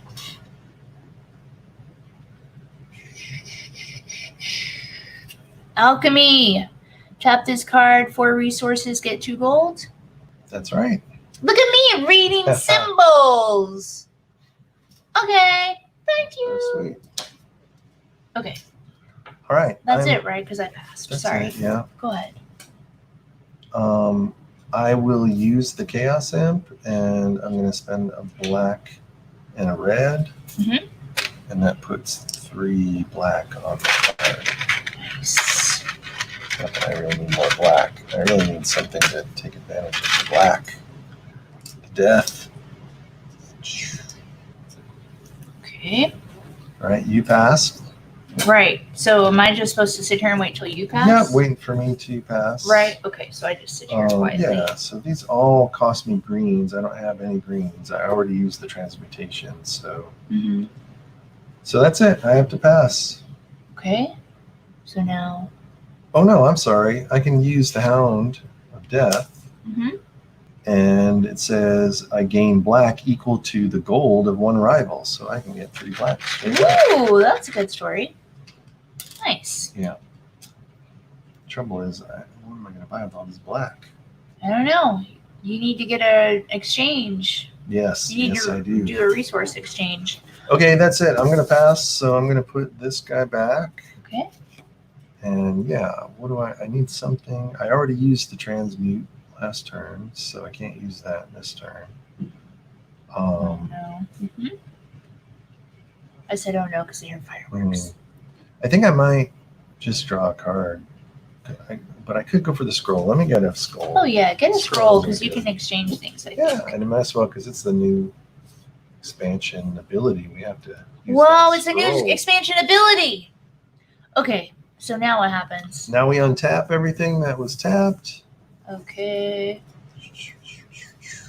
Alchemy. Tap this card, 4 resources, get 2 gold. That's right. Look at me reading symbols. Okay. Thank you. Sweet. Okay. All right. That's it, right? Because I passed. That's Sorry. it, yeah. Go ahead. I will use the Chaos Imp, and I'm going to spend a black and a red. Mm-hmm. And that puts 3 black on the card. Nice. Not that I really need more black. I really need something to take advantage of the black. The death. Okay. All right, you pass. Right. So am I just supposed to sit here and wait till you pass? Yeah, waiting for me to pass. Right. Okay. So I just sit here quietly. Yeah, so these all cost me greens. I don't have any greens. I already used the transmutation, so. Mm-hmm. So that's it. I have to pass. Okay. So now. Oh no, I'm sorry. I can use the Hound of Death. Mm-hmm. And it says I gain black equal to the gold of 1 rival. So I can get 3 black. Ooh, that's a good story. Nice. Yeah. Trouble is, what am I going to buy with all this black? I don't know. You need to get an exchange Yes, You need yes, to I do. do a resource exchange. Okay, that's it. I'm going to pass. So I'm going to put this guy back. Okay. And yeah, what do I need something. I already used the transmute last turn, so I can't use that this turn. Oh, no. I said, oh no, because they hear fireworks. I think I might just draw a card. But I could go for the scroll. Let me get a scroll. Oh yeah, get a scroll Scrolls are because you good. can exchange things. I Yeah, think. and it might as well because it's the new expansion ability. We have to use Whoa, that it's a new scroll. expansion ability. Okay, so now what happens? Now we untap everything that was tapped. Okay.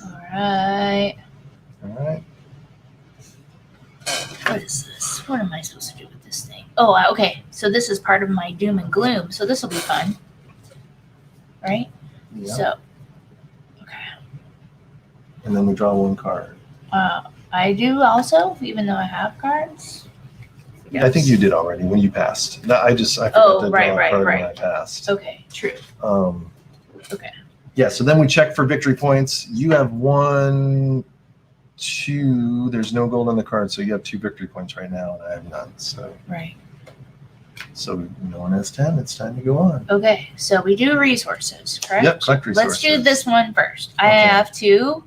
All right. All right. What is this? What am I supposed to do with this thing? Oh, okay. So this is part of my doom and gloom. So this will be fun. Right? Yeah. So, okay. And then we draw one card. I do also, even though I have cards. Yes. I think you did already when you passed. No, I forgot to draw a card when I passed. Okay, true. Okay. Yeah, so then we check for victory points. You have 1, 2. There's no gold on the card, so you have 2 victory points right now, and I have none. So right. So no one has 10. It's time to go on. Okay, so we do resources, correct? Yep, collect resources. Let's do this one first. I Okay. have to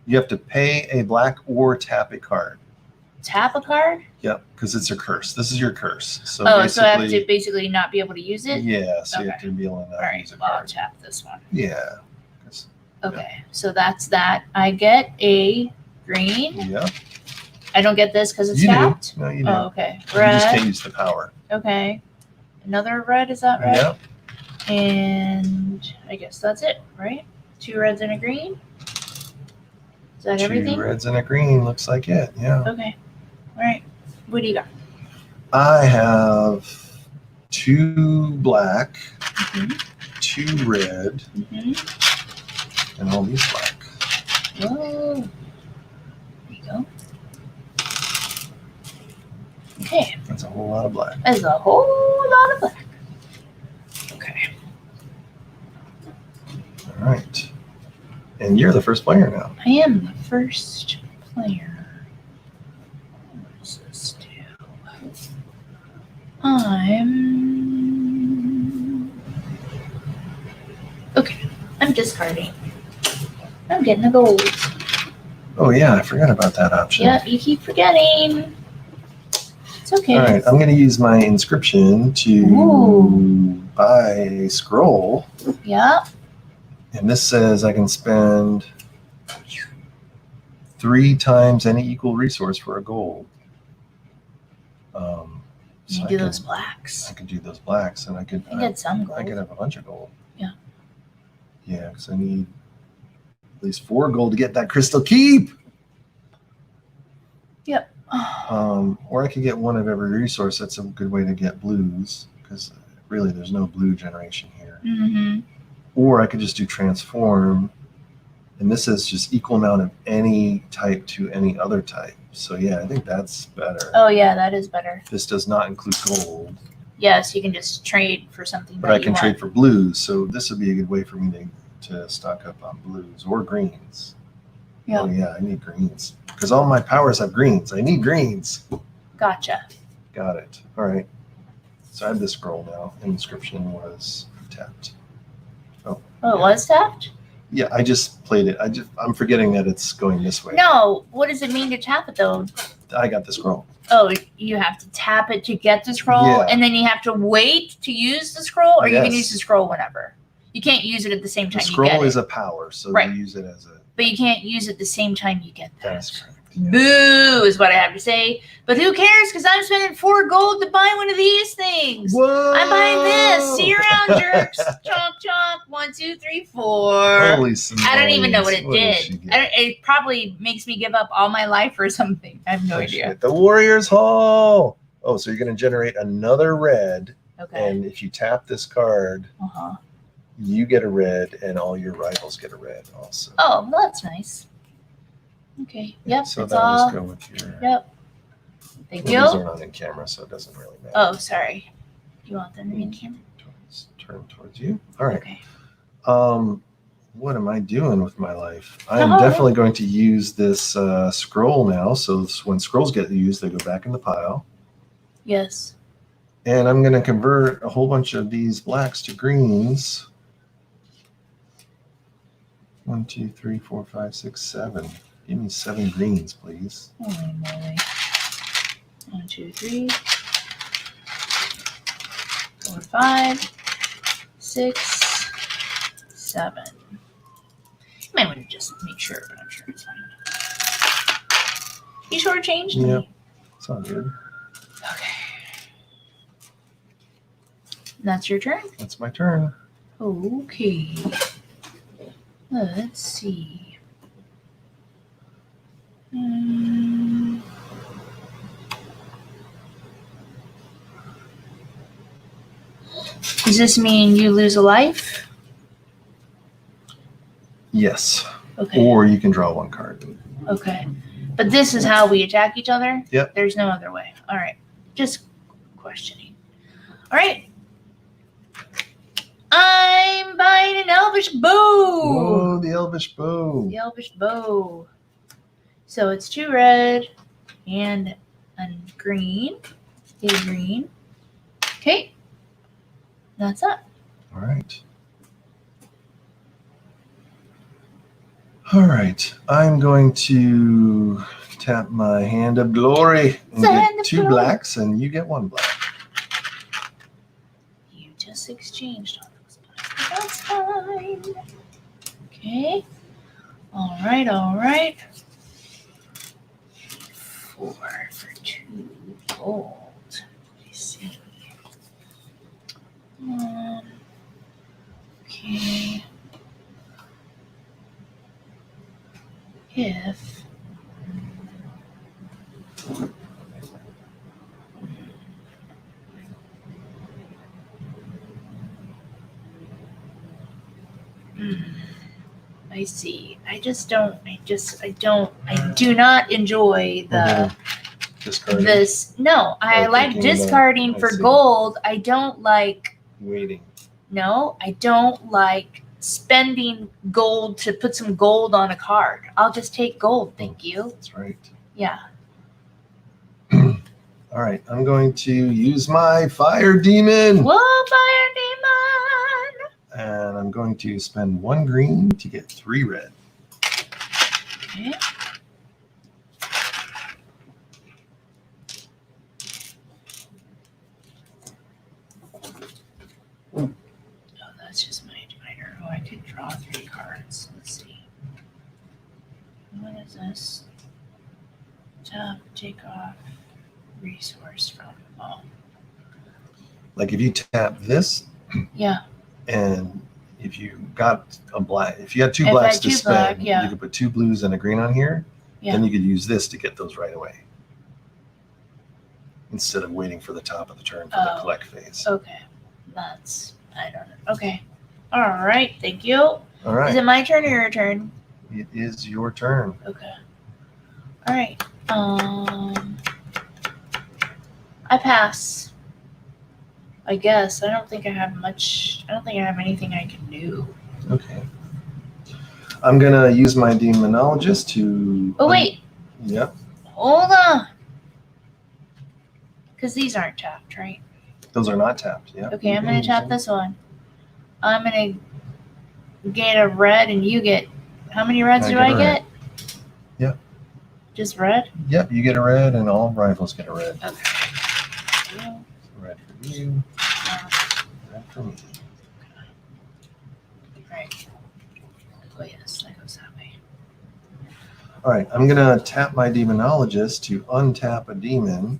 You have to pay a black or tap a card. tap a card. Yep, because it's a curse. This is your curse. So so I have to basically not be able to use it. Yeah, so you Okay. have to be able to not All right. use a Well, I'll card. tap this one. Yeah. Okay, so that's that. I get a green. Yeah. I don't get this because it's You do. tapped. No, you do. Oh, okay. You just Red. can't use the power. Okay. Another red. Is that right? Yep. And I guess that's it, right? 2 reds and a green. Is that 2 everything? reds and a green. Looks like it. Yeah. Okay. All right. What do you got? I have 2 black, Mhm. 2 red, and all these black. Whoa. There you go. Okay. That's a whole lot of black. That's a whole lot of black. Okay. All right. And you're the first player now. I am the first player. What does this do? I'm discarding. I'm getting a gold. Oh, yeah. I forgot about that option. Yep, you keep forgetting. It's okay. All right. I'm going to use my inscription to buy a scroll. Yep. And this says I can spend 3 times any equal resource for a gold. You do those blacks. I could do those blacks, and I could get some gold. I could have a bunch of gold. Yeah. Yeah, because I need at least 4 gold to get that crystal keep. Yep. Or I could get 1 of every resource. That's a good way to get blues, because really there's no blue generation here. Mm-hmm. Or I could just do transform, and this is just equal amount of any type to any other type. So yeah, I think that's better. Oh yeah, that is better. This does not include gold. Yes, you can just trade for something. But I can trade for blues, so this would be a good way for me to stock up on blues or greens. Yeah. Oh yeah, I need greens because all my powers have greens. I need greens. Gotcha. Got it. All right. So I have this scroll now. Inscription was tapped. Oh, it was tapped? Yeah, I just played it. I'm forgetting that it's going this way. No, what does it mean to tap it though? I got the scroll. Oh, you have to tap it to get the scroll, Yeah. and then you have to wait to use the scroll, or you can Yes. use the scroll whenever. You can't use it at the same The time you get scroll it. is a power, so Right. you use it as a. But you can't use it the same time you get that. That's correct. Boo is what I have to say. But who cares? Because I'm spending 4 gold to buy one of these things. Whoa! I'm buying this. See you around, jerks. Chomp, chomp. 1, 2, 3, 4. Holy smokes. I don't even know what it did she did. get? It probably makes me give up all my life or something. I have no idea. Shit. The Warriors Hall. Oh, so you're going to generate another red, Okay. and if you tap this card, Uh-huh. you get a red, and all your rivals get a red also. Oh, well, that's nice. Okay. Yep. So it's that'll all. just go with your. Yep. Thank Well, you. these are not in camera, so it doesn't really matter. Oh, sorry. You want them to be in camera? Turn towards you. All right. Okay. What am I doing with my life? I'm Oh. definitely going to use this scroll now. So when scrolls get used, they go back in the pile. Yes. And I'm going to convert a whole bunch of these blacks to greens. 1, 2, 3, 4, 5, 6, 7. Give me 7 greens, please. Holy moly. 1, 2, 3, 4, 5, 6, 7. You might want to just make sure, but I'm sure it's fine. You shortchanged me. Yep. It's all good. Okay. That's your turn? That's my turn. Okay. Let's see. Does this mean you lose a life? Yes. Okay. Or you can draw 1 card. Okay. But this is how we attack each other? Yep. There's no other way. All right. Just questioning. All right. I'm buying an elvish bow. Whoa, the elvish bow. The elvish bow. So it's 2 red and a green. A green. Okay. That's it. All right. All right. I'm going to tap my hand of glory and get 2 blacks, and you get 1 black. You just exchanged all those blacks. That's fine. Okay. All right. All right. 4 for 2 gold. Let's see. Okay. If I see. I do not enjoy the Discarding. this. No, I Oh, like thinking about- discarding I for see. gold. I don't like. Waiting. No, I don't like spending gold to put some gold on a card. I'll just take gold, thank you. That's right. Yeah. All right. I'm going to use my fire demon. Whoa, fire demon! And I'm going to spend 1 green to get 3 red. Okay. Oh, that's just my minor. Oh, I could draw 3 cards. Let's see. What is this? Tap, take off, resource from. Oh, Like if you tap this, yeah. and if you got a black, if you had 2 If I blacks had to 2 spend, black, yeah. you could put 2 blues and a green on here. Yeah. Then you could use this to get those right away, instead of waiting for the top of the turn for the collect phase. Okay. That's, I don't know. Okay. All right. Thank you. All Is right. it my turn or your turn? It is your turn. Okay. All right. I pass. I guess. I don't think I have much. I don't think I have anything I can do. Okay. I'm going to use my demonologist to... Oh, wait. Yep. Hold on. Because these aren't tapped, right? Those are not tapped. Yeah. Okay, I'm going to tap this one. I'm going to get a red and you get... How many reds do I get? Yep. Just red? Yep, you get a red, and all rivals get a red. Okay. Red for you. Red for me. Right. Oh, yes, that goes that way. All right, I'm going to tap my demonologist to untap a demon,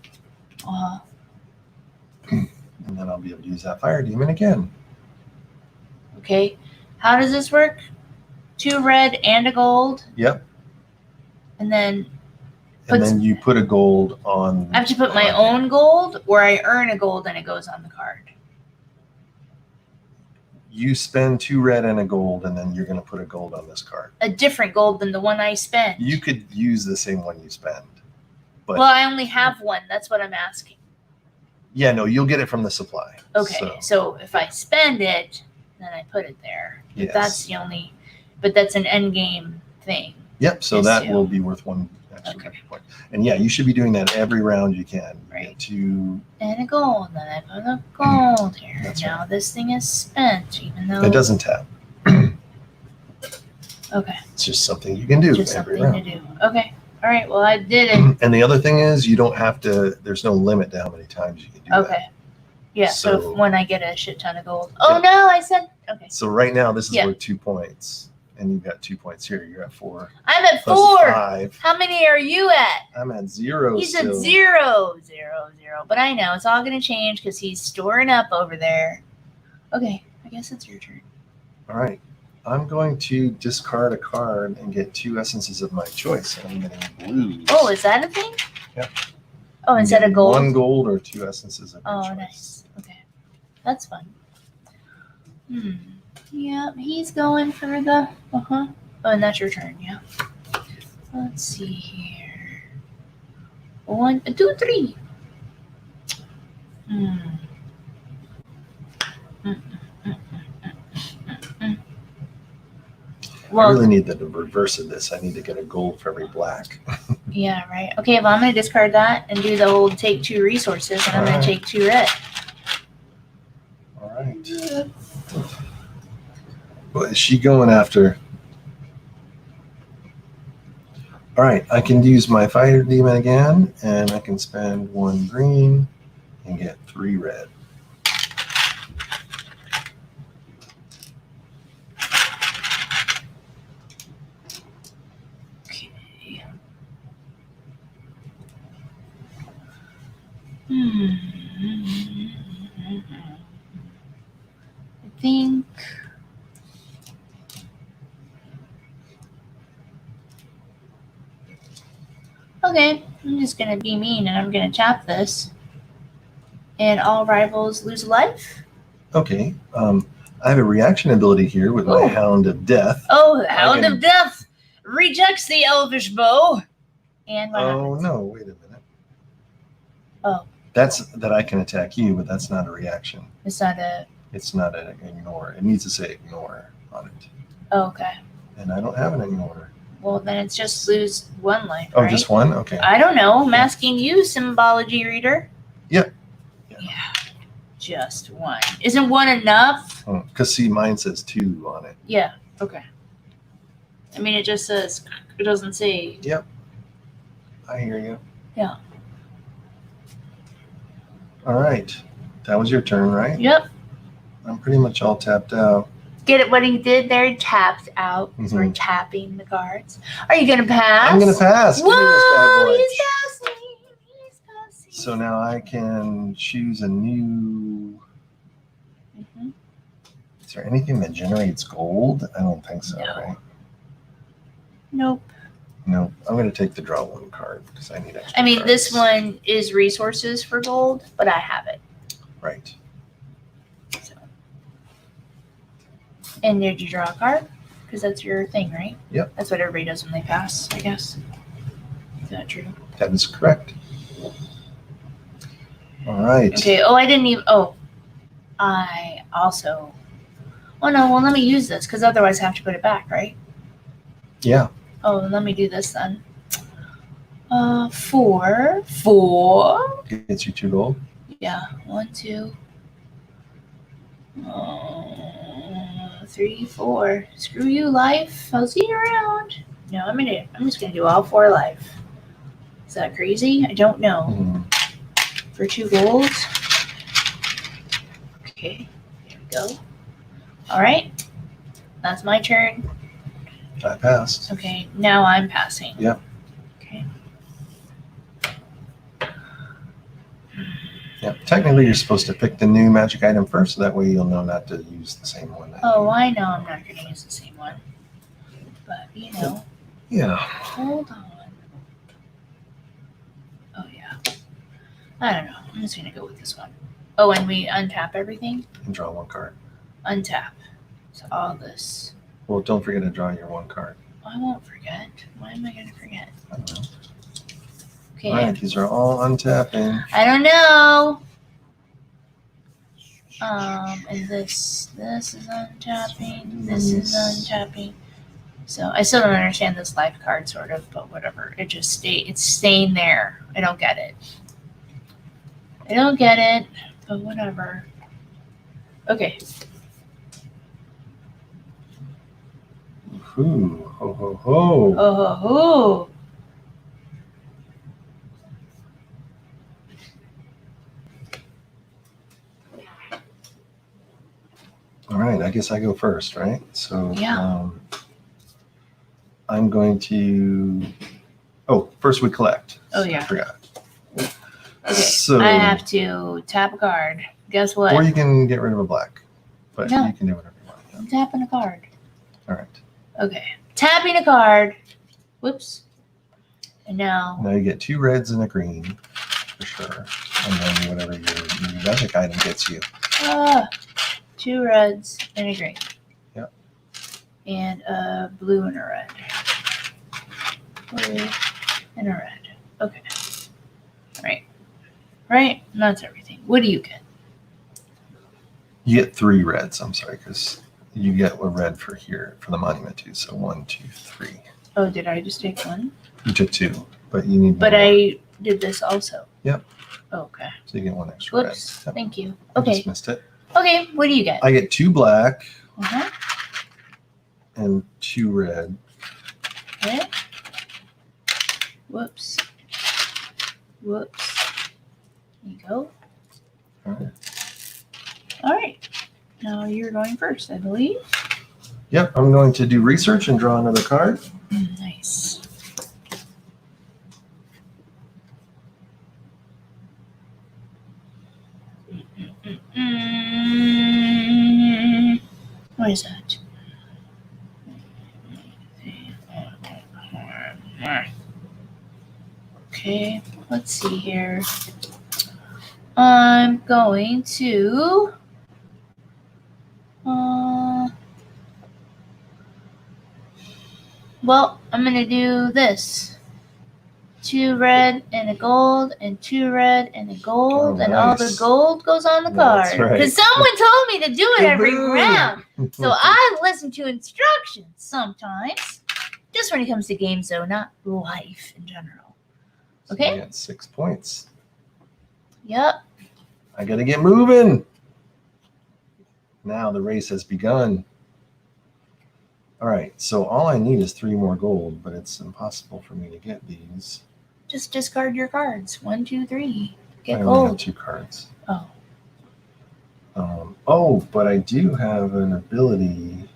Uh-huh. and then I'll be able to use that fire demon again. Okay. How does this work? 2 red and a gold, Yep, and then and then you put a gold on... I have to put my on own gold, or I earn a gold and it goes on the card. You spend 2 red and a gold, and then you're going to put a gold on this card. A different gold than the one I spent. You could use the same one you spend. But Well, I only have one. That's what I'm asking. yeah, no, you'll get it from the supply. Okay, so if I spend it, then I put it there. Yes. That's the only... But that's an end game thing. Yep. So Is that two. will be worth 1 extra Okay. victory point. And yeah, you should be doing that every round you can. Right. Get to And a gold. Then I put a gold here. That's now right. this thing is spent, even though it doesn't tap. Okay. It's just something you can do Just every something round. to do. Okay. All right. Well, I did it. And the other thing is, you don't have to. There's no limit to how many times you can do that. Okay. Yeah. So, So- when I get a shit ton of gold. Oh no! I said okay. So right now, this is Yeah. worth 2 points, and you've got 2 points here. You're at 4. I'm at Plus 4. 5. How many are you at? I'm at 0. He's still. at 0, 0, 0. But I know it's all gonna change because he's storing up over there. Okay. I guess it's your turn. All right. I'm going to discard a card and get 2 essences of my choice. And I'm getting blues. Oh, is that a thing? Yep. Oh, I'm instead of getting gold. 1 gold or 2 essences of your Oh, choice. nice. Okay. That's fun. Yeah, he's going for the. Oh, and that's your turn. Yeah. Let's see here. 1, 2, 3. I Well, really need the reverse of this. I need to get a gold for every black. yeah, right. Okay, well, I'm going to discard that and do the old take 2 resources, and I'm going Alright. to take 2 red. All right. What is she going after? All right, I can use my fighter demon again, and I can spend 1 green and get 3 red. Okay. I think. Okay, I'm just gonna be mean and I'm gonna tap this. And all rivals lose a life? Okay, I have a reaction ability here with my Ooh. Hound of Death. Oh, the Hound can- of Death rejects the elvish bow. And what Oh happens? no, wait a minute. Oh. That's that I can attack you, but that's not a reaction. It's not a. It's not an ignore. It needs to say ignore on it. Oh, okay. And I don't have an ignore. Well, then it's just lose 1 life. Oh, right? just 1? Okay. I don't know. I'm asking you, symbology reader. Yep. Yeah. Just 1. Isn't 1 enough? Because see, mine says 2 on it. Yeah. Okay. I mean, it just says, it doesn't say. I hear you. Yeah. All right. That was your turn, right? Yep. I'm pretty much all tapped out. Get it? What he did there? He tapped out. So we're tapping the cards. Are you gonna pass? I'm going to pass. Give me this bad Whoa! boy. He's passing. He's passing. So now I can choose a new. Is there anything that generates gold? I don't think so, No. right? Nope. No. I'm going to take the draw 1 card because I need extra. I mean, this cards. one is resources for gold, but I have it. Right. So. And did you draw a card? Because that's your thing, right? Yep. That's what everybody does when they pass, I guess. Is that true? That is correct. All right. Okay. Oh, I didn't even. Oh, I also. Oh no. Well, let me use this because otherwise I have to put it back, right? Yeah. Oh, let me do this then. 4. Gets you 2 gold. Yeah. 1, 2. 3, 4. Screw you, life. I'll see you around. No, I'm just gonna do all 4 life. Is that crazy? I don't know. Mhm. For 2 gold. Okay. Here we go. All right. That's my turn. I passed. Okay. Now I'm passing. Yep. Okay. Yeah. Technically, you're supposed to pick the new magic item first, so that way you'll know not to use the same one. Oh, I know I'm not gonna use the same one. But you know. Yeah. Hold on. Oh yeah. I don't know. I'm just gonna go with this one. Oh, and we untap everything? And draw 1 card. Untap. So all this. Well, don't forget to draw your 1 card. I won't forget. Why am I gonna forget? I don't know. Okay. All right. These are all untapping. I don't know. And this is untapping. This is untapping. So I still don't understand this life card, sort of, but whatever. It's staying there. I don't get it. But whatever. Okay. Ooh, ho, ho, ho. Oh. All right, I guess I go first, right? So Yeah. I'm going to. Oh, first we collect. Oh, yeah. I forgot. Okay. So I have to tap a card. Guess what? Or you can get rid of a black, but No. you can do whatever you want. I'm tapping a card. All right. Okay. Tapping a card. Whoops. And now. Now you get 2 reds and a green, for sure. And then whatever your magic item gets you. 2 reds and a green. Yep. And a blue and a red. Blue and a red. Okay. Right? And that's everything. What do you get? You get 3 reds, I'm sorry, because you get a red for here, for the monument too. So 1, 2, 3. Oh, did I just take 1? You took 2, but you need But more. I did this also. Yep. Okay. So you get 1 extra Whoops. red. Yep. Thank you. I Okay. just missed it. Okay. What do you get? I get 2 black Uh-huh. and 2 red. Okay. Whoops. There you go. All right. All right. Now you're going first, I believe. Yep, I'm going to do research and draw another card. Nice. What is that? Okay, let's see here. I'm going to well, I'm gonna do this. 2 red and a gold, and 2 red and a gold, Oh, and all the nice. gold goes on the That's card. right. Because someone told me to do it every Woohoo! round. So I listen to instructions sometimes. Just when it comes to games, though, not life in general. So Okay? you got 6 points. Yep. I gotta get moving. Now the race has begun. All right, so all I need is 3 more gold, but it's impossible for me to get these. Just discard your cards. 1, 2, 3. Get I only have gold. 2 cards. Oh. But I do have an ability.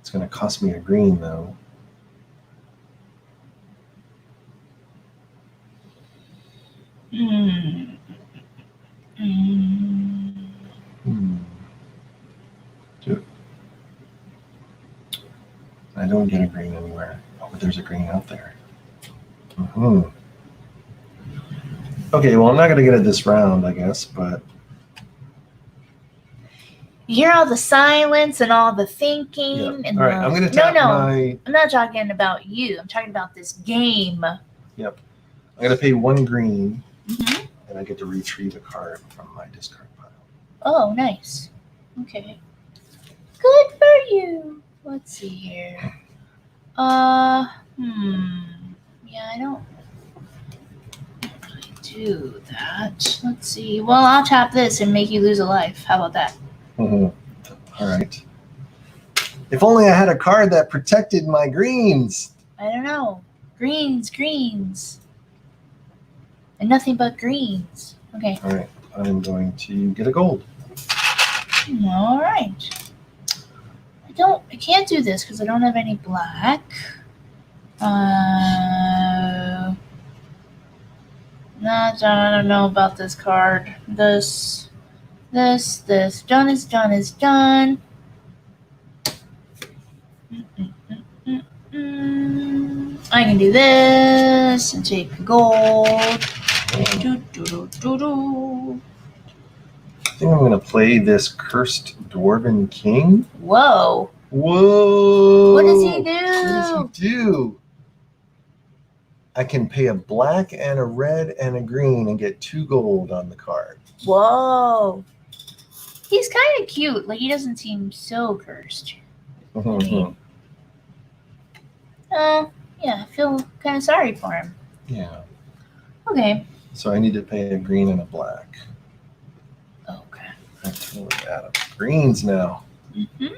It's going to cost me a green, though. Dude. I don't get a green anywhere. Oh, but there's a green out there. Okay, well, I'm not going to get it this round, I guess, but... You hear all the silence and all the thinking. Yeah. And all right, I'm going to tap my... I'm not talking about you. I'm talking about this game. Yep. I'm going to pay 1 green, Mm-hmm. and I get to retrieve a card from my discard pile. Oh, nice. Okay. Good for you. Let's see here. Yeah, I don't really do that. Let's see. Well, I'll tap this and make you lose a life. How about that? All right. If only I had a card that protected my greens. I don't know. Greens. And nothing but greens. Okay. All right. I'm going to get a gold. All right. I can't do this because I don't have any black. I don't know about this card. This. Done is done. I can do this and take the gold. I think I'm going to play this Cursed Dwarven King. Whoa. Whoa. What does he do? What does he do? I can pay a black and a red and a green and get 2 gold on the card. Whoa. He's kind of cute. Like, he doesn't seem so cursed. Mhm. Yeah, I feel kind of sorry for him. Yeah. Okay. So I need to pay a green and a black. Okay. I'm totally out of greens now. Mm-hmm.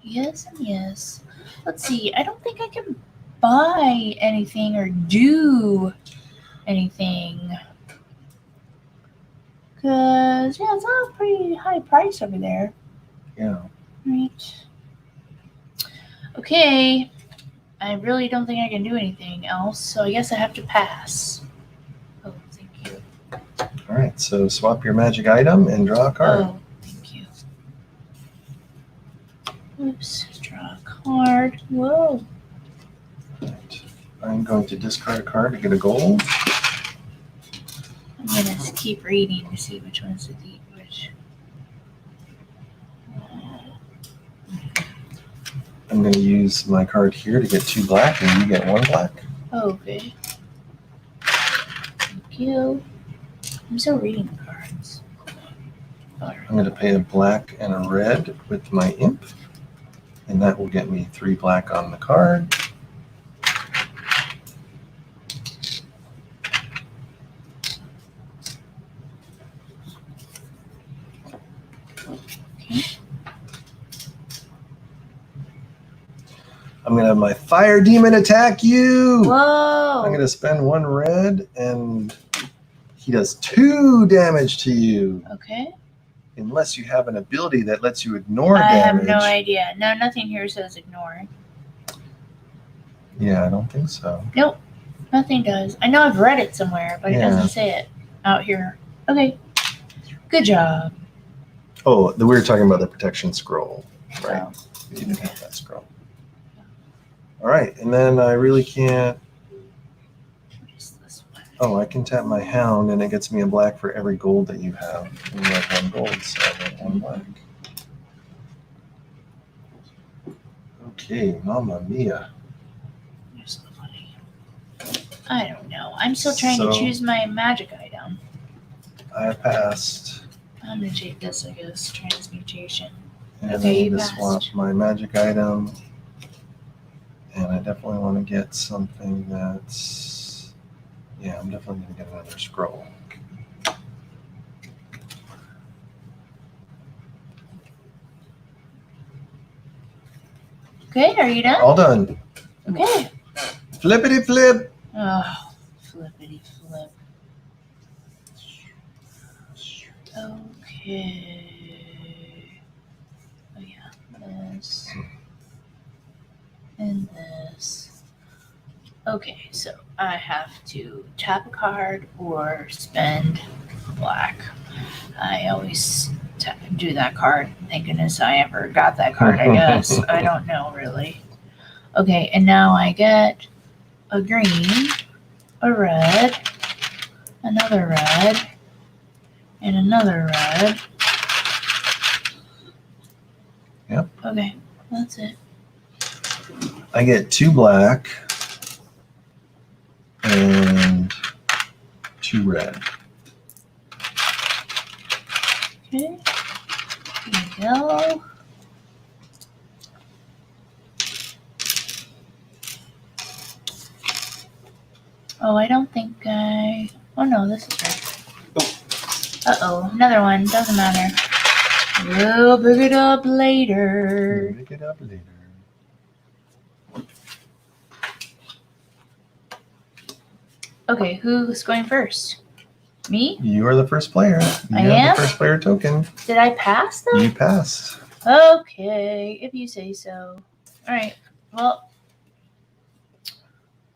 Yes and yes. Let's see. I don't think I can buy anything or do anything. Because, yeah, it's all pretty high price over there. Yeah. Right. Okay. I really don't think I can do anything else, so I guess I have to pass. Oh, thank you. All right. So swap your magic item and draw a card. Oh, thank you. Oops. Draw a card. Whoa. Right. I'm going to discard a card to get a gold. I'm going to keep reading to see which one's the deep, which. I'm going to use my card here to get 2 black, and you get 1 black. Okay. Thank you. I'm still reading the cards. I'm going to pay a black and a red with my imp, and that will get me 3 black on the card. I'm going to have my fire demon attack you. Whoa! I'm going to spend 1 red, and he does 2 damage to you. Okay. Unless you have an ability that lets you ignore I damage. have no idea. No, nothing here says ignore. Yeah, I don't think so. Nope. Nothing does. I know I've read it somewhere, but it Yeah. doesn't say it out here. Okay. Good job. Oh, we were talking about the protection scroll, right? Oh. You didn't have that scroll. All right, and then I really can't. What is this one? Oh, I can tap my hound, and it gets me a black for every gold that you have. And you have 1 gold, so I get 1 black. Okay, Mamma Mia. You're so funny. I don't know. I'm still trying to choose my magic item. I passed. I'm gonna take this, I guess. Transmutation. And Okay, I you need to passed. swap my magic item. And I definitely want to get something that's. Yeah, I'm definitely going to get another scroll. Okay, are you done? All done. Okay. Flippity flip. Oh, flippity flip. Okay. Oh yeah, this and this. Okay, so I have to tap a card or spend black. I always do that card. Thank goodness I ever got that card, I guess. I don't know really. Okay, and now I get a green, a red, another red, and another red. Yep. Okay, that's it. I get 2 black and 2 red. Okay. Here we go. Oh, I don't think I. Oh no, this is right. Uh-oh, another one. Doesn't matter. We'll pick it up later. Pick it up later. Okay, who's going first? Me? You are the first player. You I have am? the first player token. Did I pass though? You passed. Okay, if you say so. All right. Well,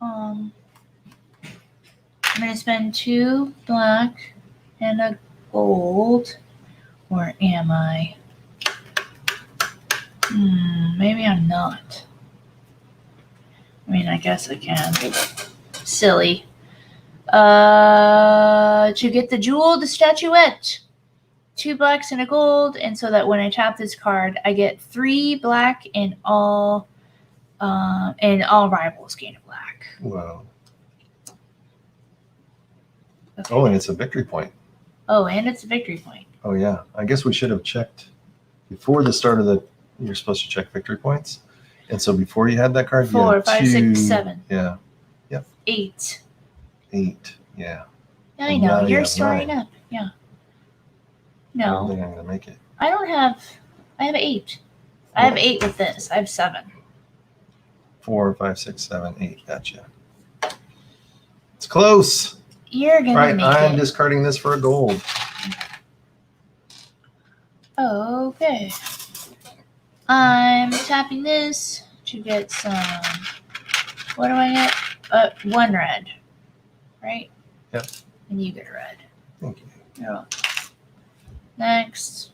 I'm gonna spend 2 black and a gold, or am I? Maybe I'm not. I mean, I guess I can. Silly. To get the jeweled statuette. 2 blacks and a gold, and so that when I tap this card, I get 3 black and all rivals gain a black. Wow. Okay. Oh, and it's a victory point. Oh, and it's a victory point. Oh yeah, I guess we should have checked before the start of the. You're supposed to check victory points, and so before you had that card, you 4, had 5, 6, 7. Yeah, 8. 8. Yeah. I And know. now you You're have storing 9. up. Yeah. I don't No. think I'm gonna make it. I don't have. I have 8. I have 8 with this. I have 7. 4, 5, 6, 7, 8. Gotcha. It's close. You're gonna Right, make I'm it. discarding this for a gold. Okay. I'm tapping this to get some. What do I get? 1 red. Right? Yep. And you get a red. Thank you. You're welcome. Next.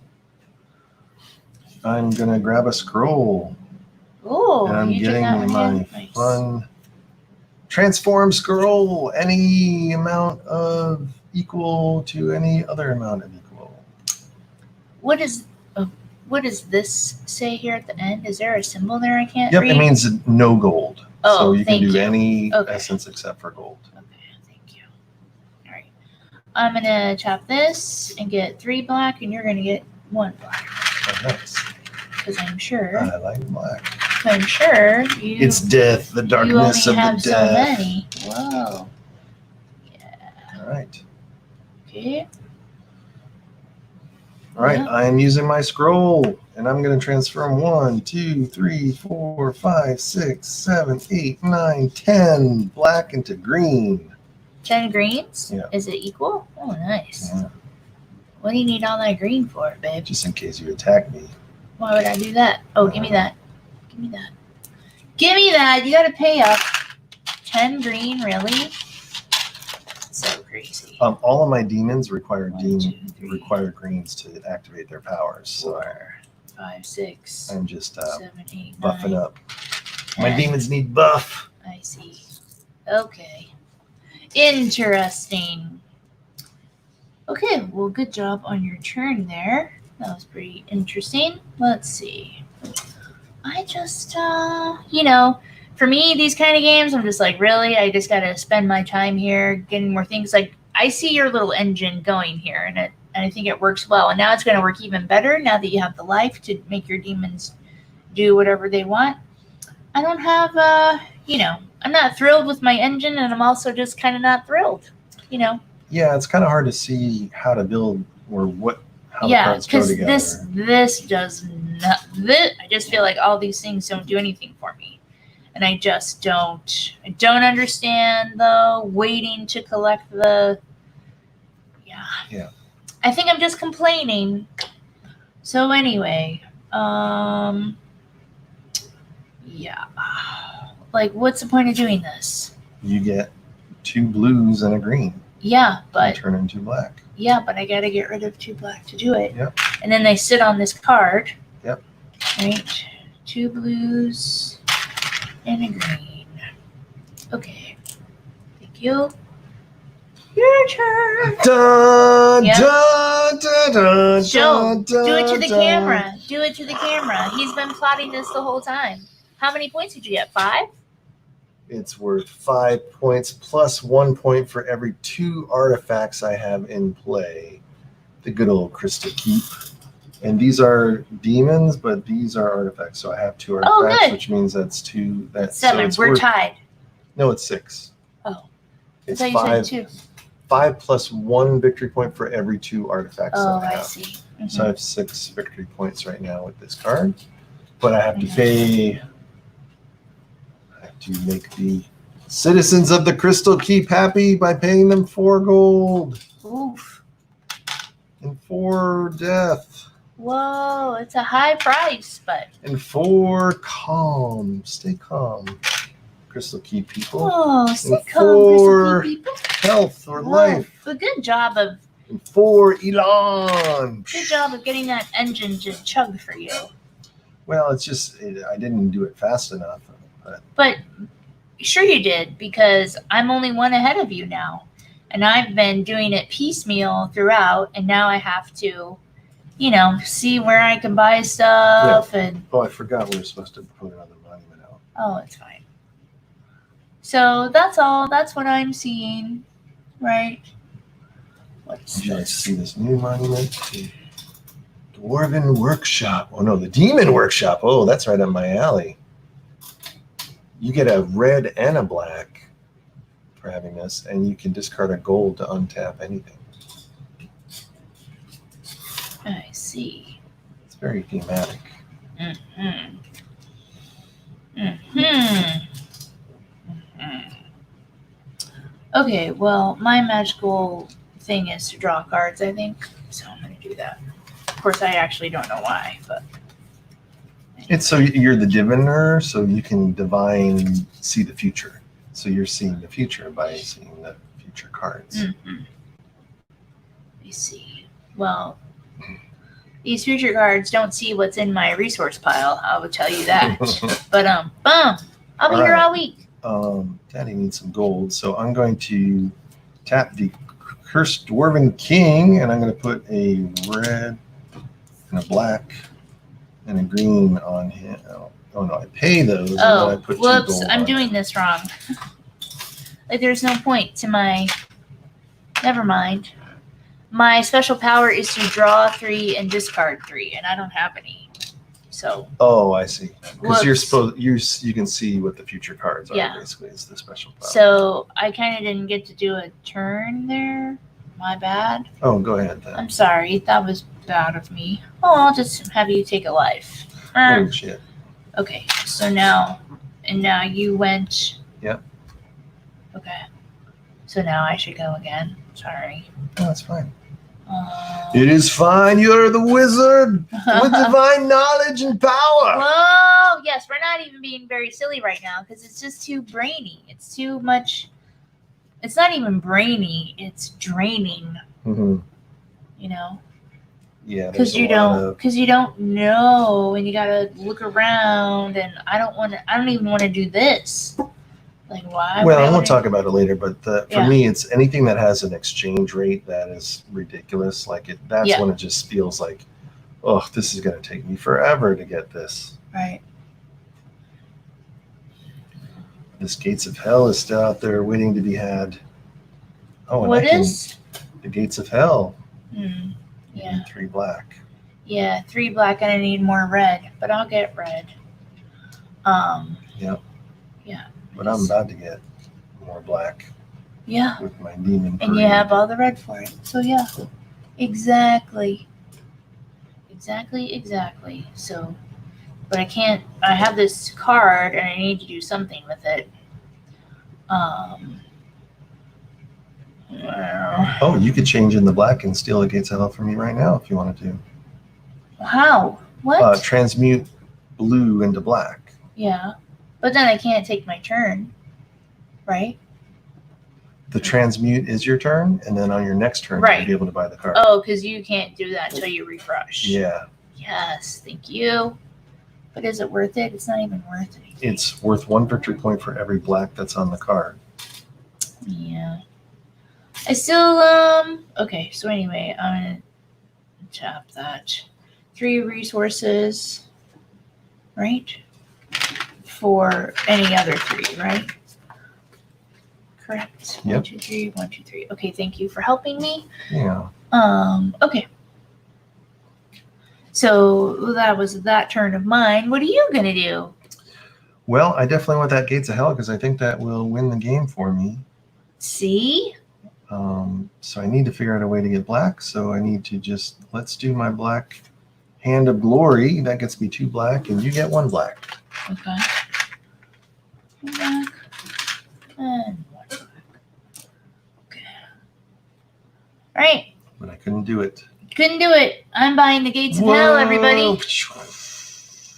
I'm gonna grab a scroll. Oh, And I'm you took getting that one my again? Nice. fun transform scroll. Any amount of equal to any other amount of equal. What does this say here at the end? Is there a symbol there I can't Yep, read? it means no gold. Oh, so you can thank do you. any Okay. essence except for gold. Okay, thank you. All right. I'm going to tap this and get 3 black, and you're going to get 1 black. Oh, nice. Because I'm sure. I like black. I'm sure you. It's death, the darkness you of only have the so death. many. Whoa. Yeah. All right. Okay. All right, Yep. I am using my scroll, and I'm going to transform 1, 2, 3, 4, 5, 6, 7, 8, 9, 10 black into green. 10 greens? Yeah. Is it equal? Oh, nice. Yeah, What do you need all that green for, babe? just in case you attack me. Why would I do that? Oh, give me that. Give me that. Give me that. You got to pay up. 10 green, really? So crazy. All of my demons require 1, 2, 3, require greens to activate their powers. So 4, 5, 6, I'm just 7, 8, 9. buffing up. My 10. demons need buff. I see. Okay. Interesting. Okay, well, good job on your turn there. That was pretty interesting. Let's see. I just, for me, these kind of games, I'm just like, really? I just got to spend my time here getting more things. Like, I see your little engine going here, and I think it works well. And now it's going to work even better now that you have the life to make your demons do whatever they want. I don't have, I'm not thrilled with my engine, and I'm also just kind of not thrilled, Yeah, it's kind of hard to see how to build or how the Yeah, cards go because together. this does not. I just feel like all these things don't do anything for me, and I just don't. I don't understand the waiting to collect the. Yeah. I think I'm just complaining. So anyway, yeah. Like, what's the point of doing this? You get 2 blues and a green. Yeah, You but turn into black. I gotta get rid of 2 black to do it. Yep. And then they sit on this card. Yep. Right. 2 blues and a green. Okay. Thank you. Your turn. Dun, Yep. dun, dun, dun, Joe, dun, do it to the dun. camera. Do it to the camera. He's been plotting this the whole time. How many points did you get? 5? It's worth 5 points plus 1 point for every 2 artifacts I have in play. The good old Crystal Keep. And these are demons, but these are artifacts. So I have 2 artifacts, good. which means that's 2. That's 7. So We're tied. No, it's 6. Oh. It's I thought you said 2. 5 plus 1 victory point for every 2 artifacts Oh, that I have. I see. Mhm. So I have 6 victory points right now with this card. But I have to Mhm. pay. I have to make the citizens of the Crystal Keep happy by paying them 4 gold Oof. and 4 death Whoa, it's a high price, but and 4 calm. Stay calm, Crystal Keep people. oh, stay And calm, 4 Crystal Keep people. health or Whoa, life. but good job of And 4 Elon. getting that engine to chug for you. Well, it's just I didn't do it fast enough. But sure you did, because I'm only 1 ahead of you now, and I've been doing it piecemeal throughout, and now I have to, see where I can buy stuff and. Oh, I forgot we were supposed to put another monument out. Oh, it's fine. So that's all. That's what I'm seeing, right? What's Would you like to this? see this new monument? Dwarven Workshop. Oh no, the Demon Workshop. Oh, that's right up my alley. You get a red and a black for having this, and you can discard a gold to untap anything. I see. It's very thematic. Mm-hmm. Mm-hmm. Mm-hmm. Okay, well, my magical thing is to draw cards, I think. So I'm going to do that. Of course, I actually don't know why, but... It's so you're the diviner, so you can see the future. So you're seeing the future by seeing the future cards. Mm-hmm. I see. Well, these future cards don't see what's in my resource pile, I will tell you that. But, boom! I'll be here all week. Daddy needs some gold, so I'm going to tap the Cursed Dwarven King, and I'm going to put a red and a black and a green on him. Oh no, I pay those. And then I put whoops! 2 gold I'm on doing him. this wrong. Like, there's no point to my. Never mind. My special power is to draw 3 and discard 3, and I don't have any. So. Oh, I see. Because you're Whoops. supposed you can see what the future cards are. Yeah. Basically, is the special power. So I kind of didn't get to do a turn there. My bad. Oh, go ahead then. I'm sorry. That was bad of me. Oh, I'll just have you take a life. Oh shit. Okay. So now you went. Yep. Okay. So now I should go again. Sorry. Oh, that's fine. It is fine. You're the wizard with divine knowledge and power. Whoa! Yes, we're not even being very silly right now because it's just too brainy. It's too much. It's not even brainy. It's draining. Mm-hmm. You know. Yeah. Because you don't know, and you gotta look around, and I don't even want to do this. Like, why? Well, we'll talk about it later, but for Yeah. me, it's anything that has an exchange rate that is ridiculous. Like that's Yeah. when it just feels like, oh, this is going to take me forever to get this. Right. This Gates of Hell is still out there waiting to be had. Oh, and What is? The Gates of Hell. Yeah. You need 3 black. Yeah, 3 black, and I need more red, but I'll get red. Yep. Yeah. But I'm about to get more black Yeah. with my demon. And you have all the red for it. So yeah. Exactly. So, but I can't. I have this card, and I need to do something with it. Oh, you could change in the black and steal a Gates of Hell from me right now if you wanted to. How? What? Transmute blue into black. Yeah. But then I can't take my turn, right? The transmute is your turn, and then on your next turn, Right. you'll be able to buy the card. Oh, because you can't do that until you refresh. Yeah. Yes, thank you. But is it worth it? It's not even worth anything. It's worth 1 victory point for every black that's on the card. Yeah. I still, okay, so anyway, I'm going to tap that. 3 resources, right? For any other 3, right? Correct. Yep. 1, 2, 3, 1, 2, 3. Okay, thank you for helping me. Yeah. Okay. So that was that turn of mine. What are you going to do? Well, I definitely want that Gates of Hell because I think that will win the game for me. See? So I need to figure out a way to get black. So I need to let's do my black Hand of Glory. That gets me 2 black, and you get 1 black. Okay. 1 black and 1 black. Okay. All right. But I couldn't do it. Couldn't do it. I'm buying the Gates of Hell, everybody.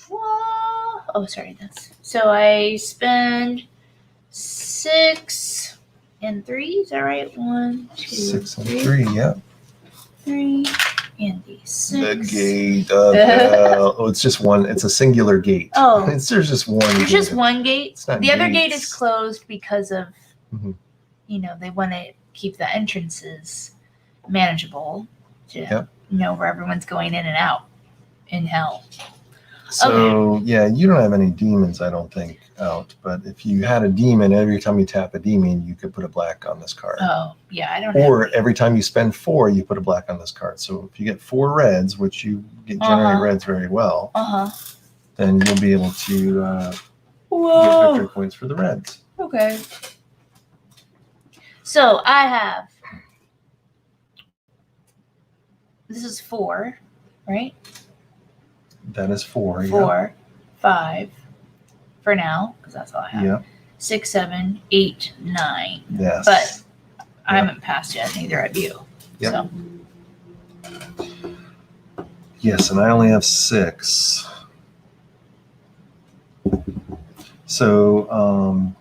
Whoa. Oh, sorry. So I spend 6 and 3. Is that right? 1, 2, 6 and 3. 3, yeah. 3 and the 6. The Gate of Hell. Oh, it's just one. It's a singular gate. Oh. There's just one. There's gate. just one gate. It's not The other gate gates. is closed because of, Mhm. they want to keep the entrances manageable to know where everyone's going in and out in hell. So yeah, you don't have any demons, I don't think, out. But if you had a demon, every time you tap a demon, you could put a black on this card. Oh, yeah, I don't Or have every time you spend 4, you put a black on this card. So if you get 4 reds, which you generate reds very well, then you'll be able to get victory points for the reds. Okay. So I have. This is 4, right? That is 4. 4, 5 for now, because that's all I have. Yeah. 6, 7, 8, 9. Yes. But I haven't passed yet, neither have you. Yep. So. Yes, and I only have 6. So,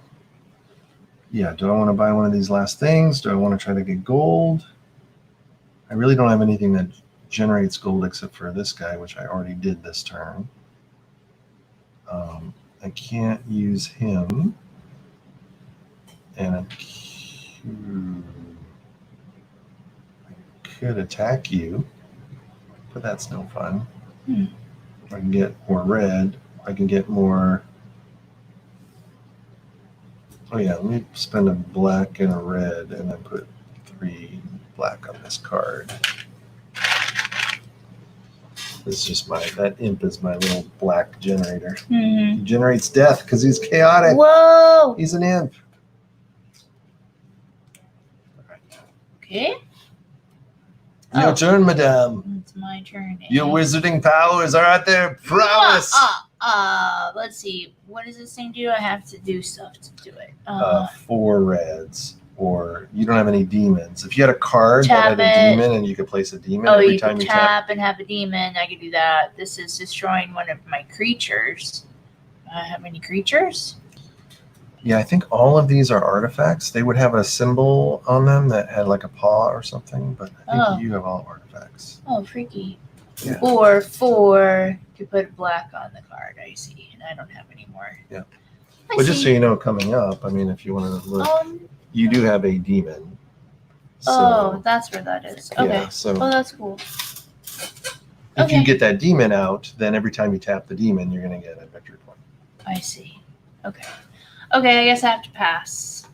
yeah, do I want to buy one of these last things? Do I want to try to get gold? I really don't have anything that generates gold except for this guy, which I already did this turn. I can't use him. And I could attack you, but that's no fun. I can get more red. I can get more. Oh yeah, let me spend a black and a red and then put 3 black on this card. This is just that imp is my little black generator. He generates death because he's chaotic. Whoa! He's an imp. Okay. Your turn, madame. It's my turn. Your wizarding powers are at their prowess. Let's see. What does this thing do? I have to do stuff to do it. 4 reds. Or you don't have any demons. If you had a card that had a demon and you could place a demon every time you tap and have a demon, I could do that. This is destroying one of my creatures. Do I have any creatures? Yeah, I think all of these are artifacts. They would have a symbol on them that had like a paw or something, but I think you have all artifacts. Oh, freaky. Yeah. Or 4 to put black on the card, I see. And I don't have any more. Yeah. But just so you know, coming up, I mean, if you want to look, you do have a demon. So, that's where that is. Okay. Yeah, so that's cool. If you get that demon out, then every time you tap the demon, you're going to get a victory point. I see. Okay. Okay, I guess I have to pass.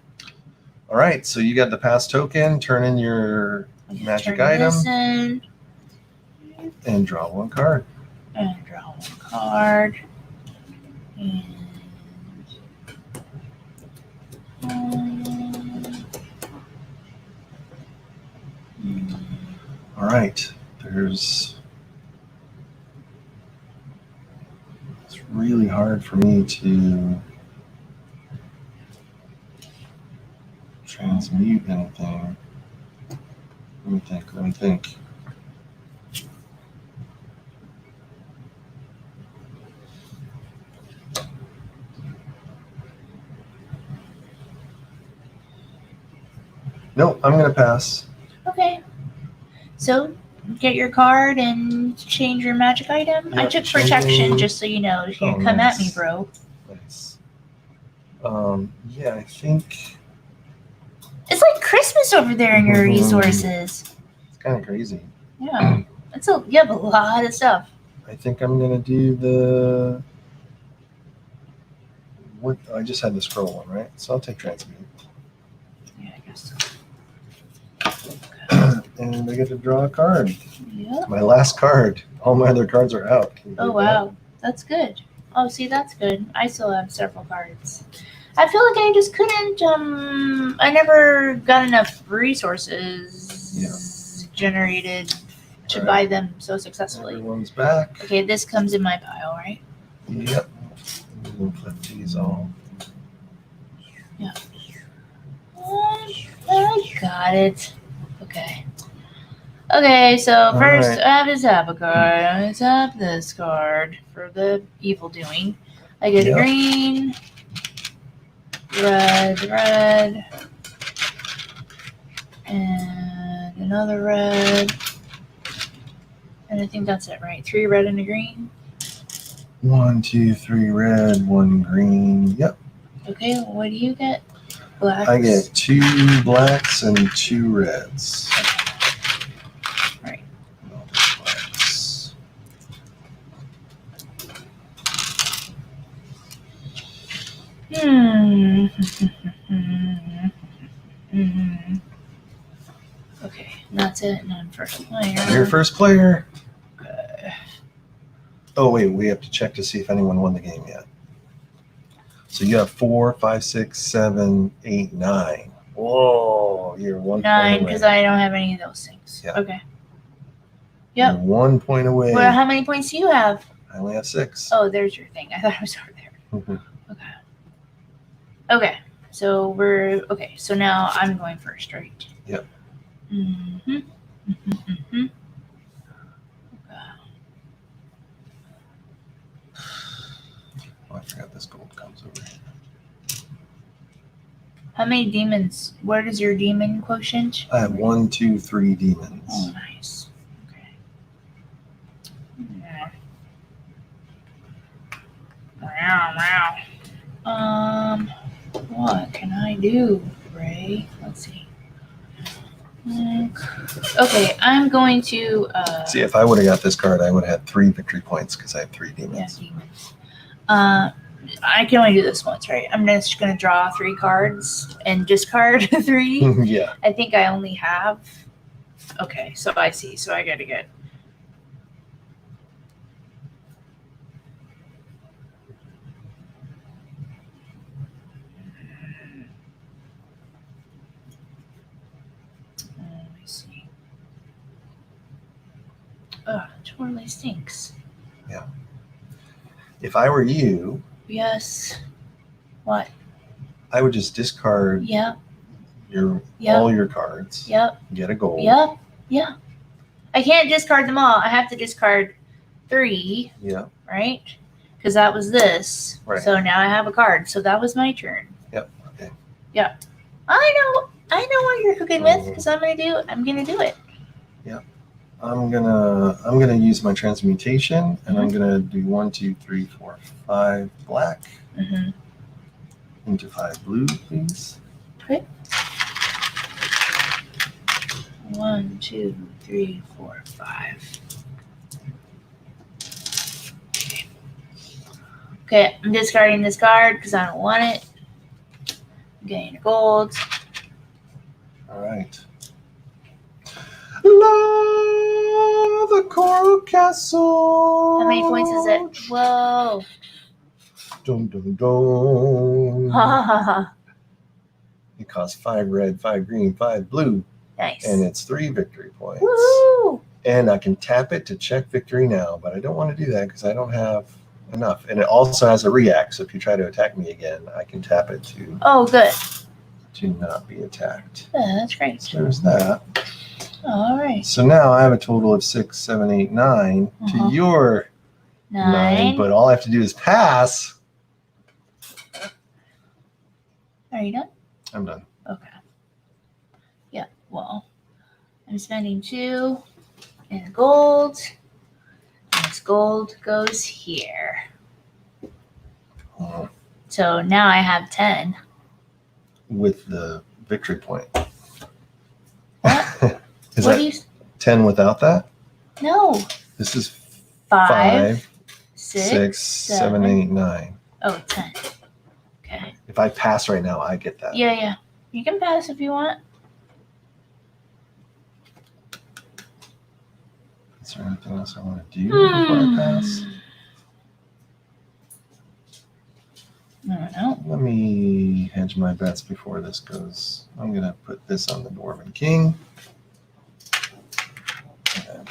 All right, so you got the pass token. Turn in your magic item. And draw 1 card. And draw 1 card. And all right, it's really hard for me to transmute anything. Let me think. Nope, I'm going to pass. Okay. So, get your card and change your magic item. Yep, I took protection, just so you know. If you come at me, bro. Nice. Yeah, I think it's like Christmas over there in your resources. It's kind of crazy. Yeah. You have a lot of stuff. I think I'm going to do I just had the scroll one, right? So I'll take transmute. Yeah, I guess so. And I get to draw a card. Yeah. My last card. All my other cards are out. Oh, wow. That's good. Oh, see, that's good. I still have several cards. I feel like I just couldn't, I never got enough resources generated to buy them so successfully. Everyone's back. Okay, this comes in my pile, right? Yep. We'll put these all. Yeah. I got it. Okay. Okay, so first I have to tap a card. I'm going to tap this card for the evil doing. I get a green, red, and another red. And I think that's it, right? 3 red and a green. 1, 2, 3 red, 1 green. Yep. Okay, what do you get? Blacks. I get 2 blacks and 2 reds. Right. Blacks. Okay, that's it. And I'm first player. You're first player. Okay. Oh wait, we have to check to see if anyone won the game yet. So you have 4, 5, 6, 7, 8, 9. Whoa, you're 1 point 9 away. because I don't have any of those things. Yeah. Okay. You're Yep. 1 point away. Well, how many points do you have? I only have 6. Oh, there's your thing. I thought it was over there. Mhm. Okay. Okay. So we're okay. So now I'm going first, right? Yep. Mm-hmm. Mm-hmm. Oh, I forgot this gold comes over here. How many demons? What is your demon quotient? I have 1, 2, 3 demons. Oh, nice. Okay. Yeah. Wow. What can I do, Ray? Let's see. Okay, I'm going to. See, if I would have got this card, I would have had 3 victory points because I have 3 demons. Yeah, demons. I can only do this once, right? I'm just going to draw 3 cards and discard 3. Yeah. I think I only have. Okay, so I see. So I got to get. Let me see. Oh, it totally stinks. Yeah. If I were you, Yes. What? I would just discard Yep. all your cards. Yep. Get a gold. Yep. Yeah. I can't discard them all. I have to discard 3. Yeah. Right? Because that was this. Right. So now I have a card. So that was my turn. Yep. Okay. Yeah. I know what you're cooking with because I'm gonna do it. Yep. I'm gonna use my transmutation and I'm gonna do 1, 2, 3, 4, 5 black into 5 blue, please. Okay. 1, 2, 3, 4, 5. Okay, I'm discarding this card because I don't want it. I'm getting a gold. All right. Love the Coral Castle. How many points is it? Whoa. Dun, dun, dun. Ha ha ha. It costs 5 red, 5 green, 5 blue, Nice. and it's 3 victory points. Woo! And I can tap it to check victory now, but I don't want to do that because I don't have enough. And it also has a react, so if you try to attack me again, I can tap it Oh, good. to not be attacked. Yeah, that's great. So there's that. All right. So now I have a total of 6, 7, 8, 9 to your 9, but all I have to do is pass. Are you done? I'm done. Okay. Yeah, well, I'm spending 2 in gold. And this gold goes here. So now I have 10. With the victory point. What? Is What that do you? 10 without that? No. This is 5, 6, 7, 8, 9. Oh, 10. Okay. If I pass right now, I get that. Yeah. You can pass if you want. Is there anything else I want to do before I pass? I don't know. Let me hedge my bets before this goes. I'm going to put this on the Dwarven King. And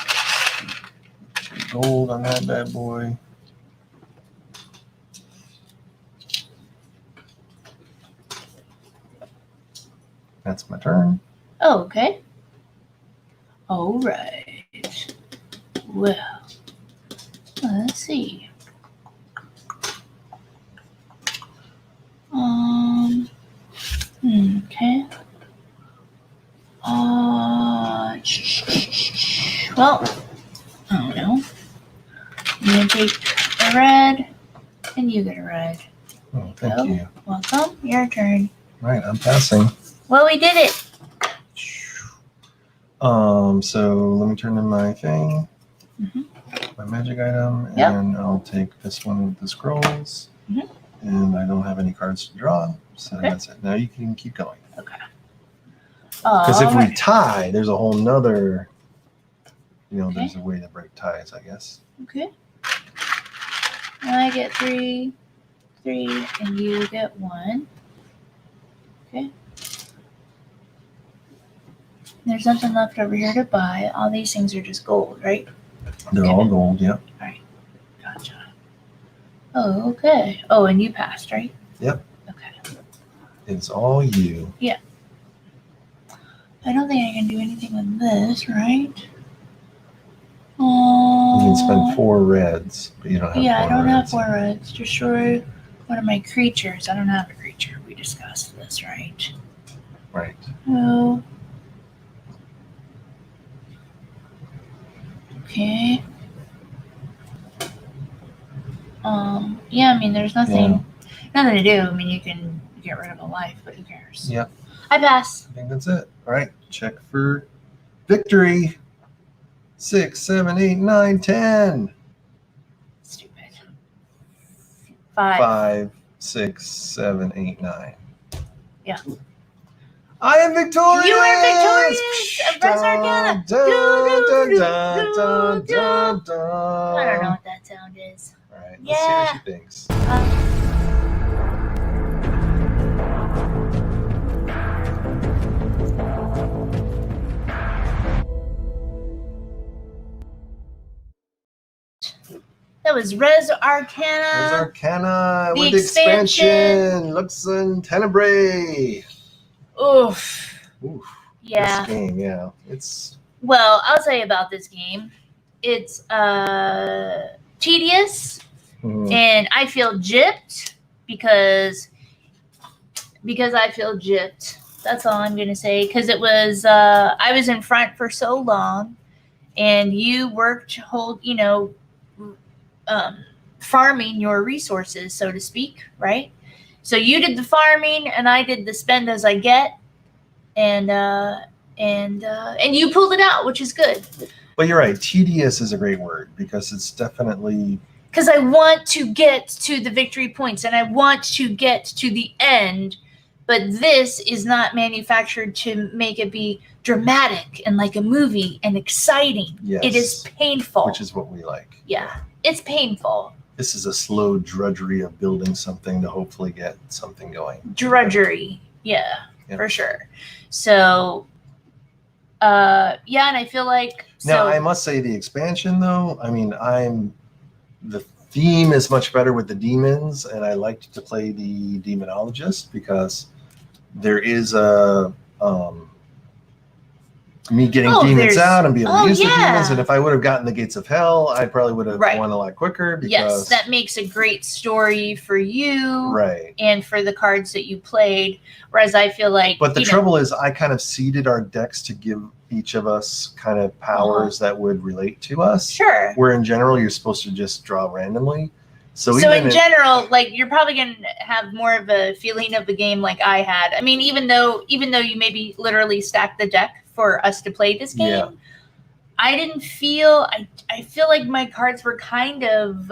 2 gold on that bad boy. That's my turn. Oh, okay. All right. Well, let's see. Okay. Well, I don't know. I'm gonna take a red, and you get a red. Oh, thank you. Welcome. Your turn. Right, I'm passing. Well, we did it. So let me turn in my thing, my magic item, Yep. and I'll take this one with the scrolls. And I don't have any cards to draw, so Okay. that's it. Now you can keep going. Okay. Because if we Alright. tie, there's a whole nother, Okay. there's a way to break ties, I guess. Okay. I get 3, and you get 1. Okay. There's nothing left over here to buy. All these things are just gold, right? They're all gold, yeah. Gotcha. Oh, okay. Oh, and you passed, right? Yep. Okay. It's all you. I don't think I can do anything with this, right? You can spend 4 reds, but you don't have 4 I don't have reds. 4 reds. Destroy one of my creatures. I don't have a creature. We discussed this, right? Right. Oh. Okay. Yeah, I mean, there's nothing to do. I mean, you can get rid of a life, but who cares? Yep. I pass. I think that's it. All right. Check for victory. 6, 7, 8, 9, 10. Stupid. 5. 5, 6, 7, 8, 9. Yeah. I am victorious. You are victorious. Press Arcana. I don't know what that sound is. All right. Let's see what she thinks. That was Res Arcana. There's Arcana the with expansion. Lux and Tenebrae. Oof. Oof. Yeah. This game, yeah. It's Well, I'll tell you about this game. It's tedious, and I feel gypped because I feel gypped. That's all I'm gonna say. Because it was I was in front for so long, and you worked farming your resources, so to speak, right? So you did the farming, and I did the spend as I get, and you pulled it out, which is good. But you're right. Tedious is a great word because it's definitely. Because I want to get to the victory points and I want to get to the end, but this is not manufactured to make it be dramatic and like a movie and exciting. Yes. It is painful. Which is what we like. Yeah, it's painful. This is a slow drudgery of building something to hopefully get something going. Drudgery. Yeah. For sure. So, and I feel like. Now, I must say the expansion, though, I mean, the theme is much better with the demons, and I liked to play the demonologist because there is me getting demons out and be able to use the demons. And if I would have gotten the gates of hell, I probably would have won a lot quicker. Because, yes, that makes a great story for you, right? And for the cards that you played. Whereas I feel like, but the trouble is, I kind of seeded our decks to give each of us kind of powers that would relate to us. Sure. Where in general, you're supposed to just draw randomly. So in general, like you're probably going to have more of a feeling of the game like I had. I mean, even though you maybe literally stacked the deck for us to play this game, I didn't feel. I feel like my cards were kind of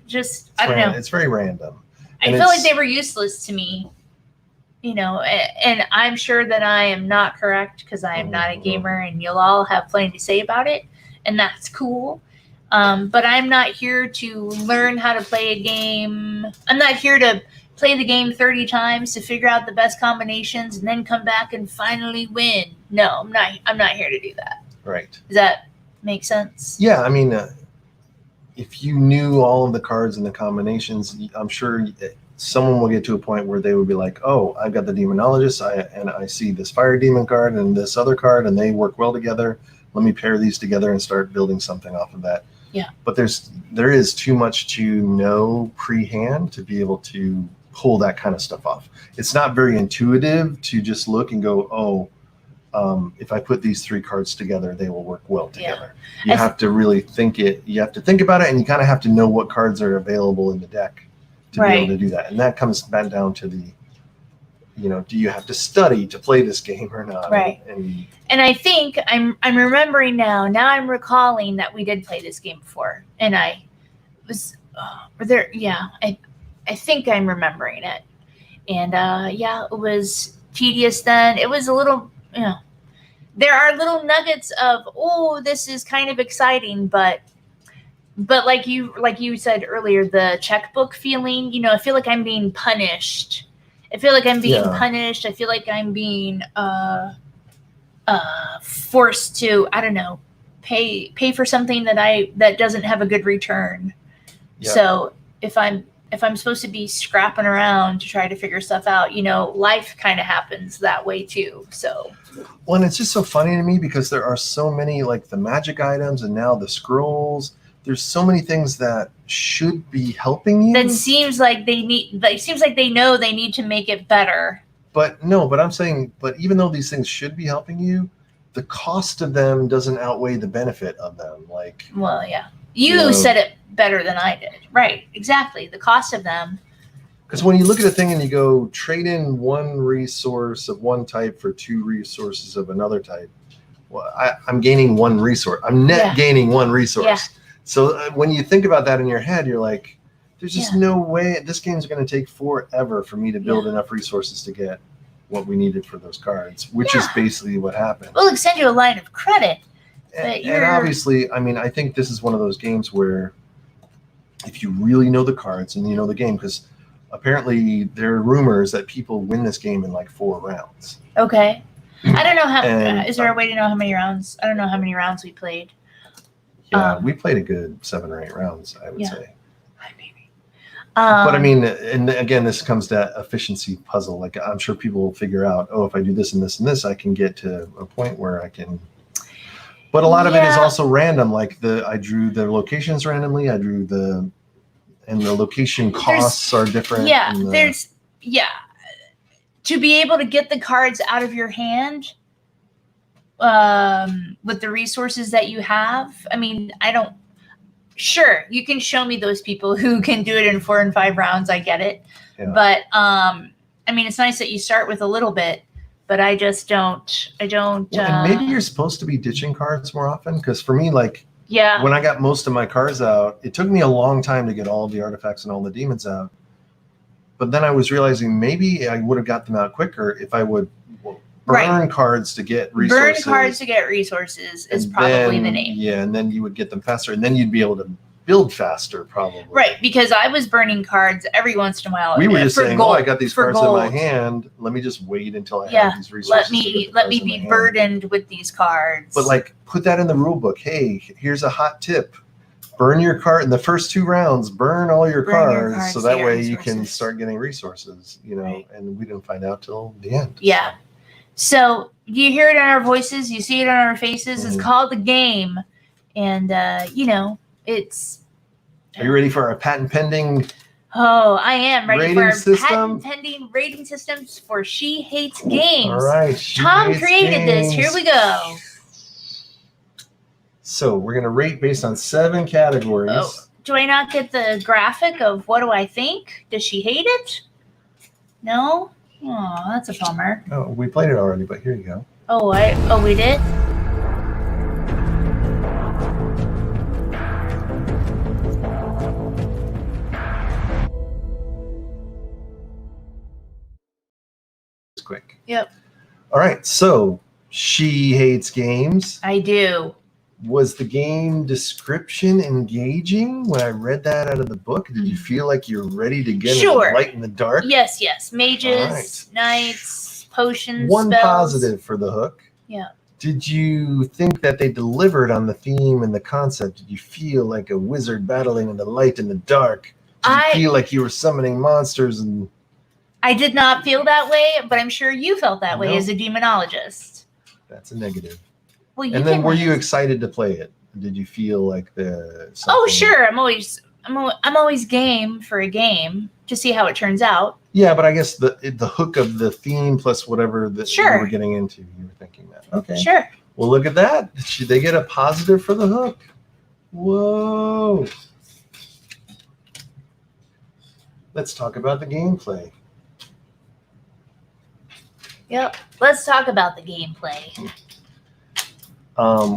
just. I don't know. It's very random. I feel like they were useless to me. And I'm sure that I am not correct because I am not a gamer, and you'll all have plenty to say about it, and that's cool. But I'm not here to learn how to play a game. I'm not here to play the game 30 times to figure out the best combinations and then come back and finally win. No, I'm not here to do that. Right. Does that make sense? Yeah, I mean, if you knew all of the cards and the combinations, I'm sure someone will get to a point where they would be like, oh, I've got the demonologist, and I see this fire demon card and this other card, and they work well together. Let me pair these together and start building something off of that. Yeah. But there is too much to know pre-hand to be able to pull that kind of stuff off. It's not very intuitive to just look and go, oh, if I put these 3 cards together, they will work well together. You have to really think it. You have to think about it, and you kind of have to know what cards are available in the deck to be able to do that. And that comes back down to the, do you have to study to play this game or not? Right. And I think I'm remembering now. Now I'm recalling that we did play this game before, and I was I I think I'm remembering it. And yeah, it was tedious then. It was a little, there are little nuggets of, oh, this is kind of exciting, but like you said earlier, the checkbook feeling, I feel like I'm being punished. I feel like I'm being punished. I feel like I'm being forced to, I don't know, pay for something that doesn't have a good return. Yeah. So if I'm supposed to be scrapping around to try to figure stuff out, life kind of happens that way too. So. Well, and it's just so funny to me because there are so many, like the magic items and now the scrolls. There's so many things that should be helping you. That seems like they know they need to make it better. But I'm saying, even though these things should be helping you, the cost of them doesn't outweigh the benefit of them. Like, well, yeah, you said it better than I did. Right, exactly. The cost of them. Because when you look at a thing and you go trade in one resource of one type for 2 resources of another type, well, I'm gaining 1 resource. I'm net gaining 1 resource. Yeah. So when you think about that in your head, you're like, there's just no way this game's going to take forever for me to build enough resources to get what we needed for those cards, which is basically what happened. We'll extend you a line of credit. And obviously, I mean, I think this is one of those games where if you really know the cards and you know the game, because apparently there are rumors that people win this game in like 4 rounds. Okay. I don't know how, is there a way to know how many rounds? I don't know how many rounds we played. Yeah, we played a good 7 or 8 rounds, I would say. Maybe. But I mean, and again, this comes to efficiency puzzle. Like I'm sure people will figure out, if I do this and this and this, I can get to a point where I can. But a lot of it is also random. Like I drew the locations randomly. I drew and the location costs are different. Yeah, to be able to get the cards out of your hand. With the resources that you have, I mean, sure, you can show me those people who can do it in 4 and 5 rounds. I get it. Yeah. But, I mean, it's nice that you start with a little bit, but I just don't. Well, and maybe you're supposed to be ditching cards more often. Cause for me, like, when I got most of my cards out, it took me a long time to get all the artifacts and all the demons out. But then I was realizing maybe I would have got them out quicker if I would burn cards to get resources. Burn cards to get resources is probably the name. Yeah, and then you would get them faster, and then you'd be able to build faster, probably. Right, because I was burning cards every once in a while. We were just saying, I got these cards in my hand. Let me just wait until I have these resources. Let me be burdened with these cards. But like, put that in the rule book. Hey, here's a hot tip. Burn your card in the first 2 rounds. Burn all your cards, so that way you can start getting resources. And we didn't find out till the end. Yeah. So you hear it in our voices, you see it on our faces. It's called the game, and it's. Are you ready for our patent pending? Oh, I am ready for our patent pending rating systems for She Hates Games. All right, Tom created this. Here we go. So we're gonna rate based on 7 categories. Oh, do I not get the graphic of what do I think? Does she hate it? No. Oh, that's a bummer. Oh, we played it already, but here you go. Oh, we did? It's quick. Yep. All right, so She Hates Games. I do. Was the game description engaging when I read that out of the book? Did you feel like you're ready to get into the light in the dark? Yes. Mages, knights, potions, One spells. positive for the hook. Yeah. Did you think that they delivered on the theme and the concept? Did you feel like a wizard battling in the light and the dark? Did you feel like you were summoning monsters? And I did not feel that way, but I'm sure you felt that way as a demonologist. That's a negative. Well, and then were you excited to play it? Did you feel like Oh, sure. I'm always game for a game to see how it turns out. Yeah, but I guess the hook of the theme plus whatever that you were getting into, you were thinking that. Okay. Sure. Well, look at that. Should they get a positive for the hook? Whoa. Let's talk about the gameplay. Yep. Let's talk about the gameplay.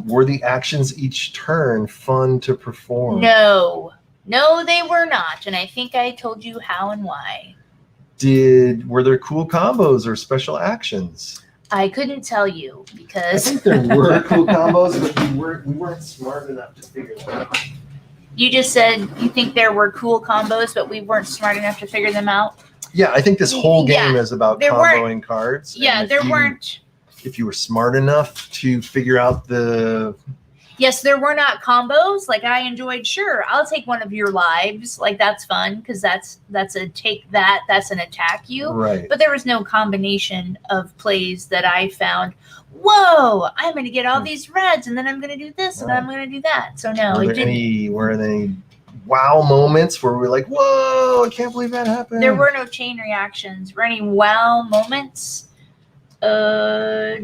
Were the actions each turn fun to perform? No. No, they were not, and I think I told you how and why. Were there cool combos or special actions? I couldn't tell you I because think there were cool combos, but we weren't smart enough to figure them out. you just said you think there were cool combos, but we weren't smart enough to figure them out. Yeah, I think this whole game Yeah, is about there comboing cards. Yeah, and there weren't. If you were smart enough to figure out the... Yes, there were not combos. Like I enjoyed, sure, I'll take one of your lives. Like that's fun because that's a take that. That's an attack you. Right. But there was no combination of plays that I found. Whoa! I'm going to get all these reds, and then I'm going to do this, and then I'm going to do that. So no, were there any wow moments where we're like, whoa! I can't believe that happened. There were no chain reactions. Were any wow moments? Not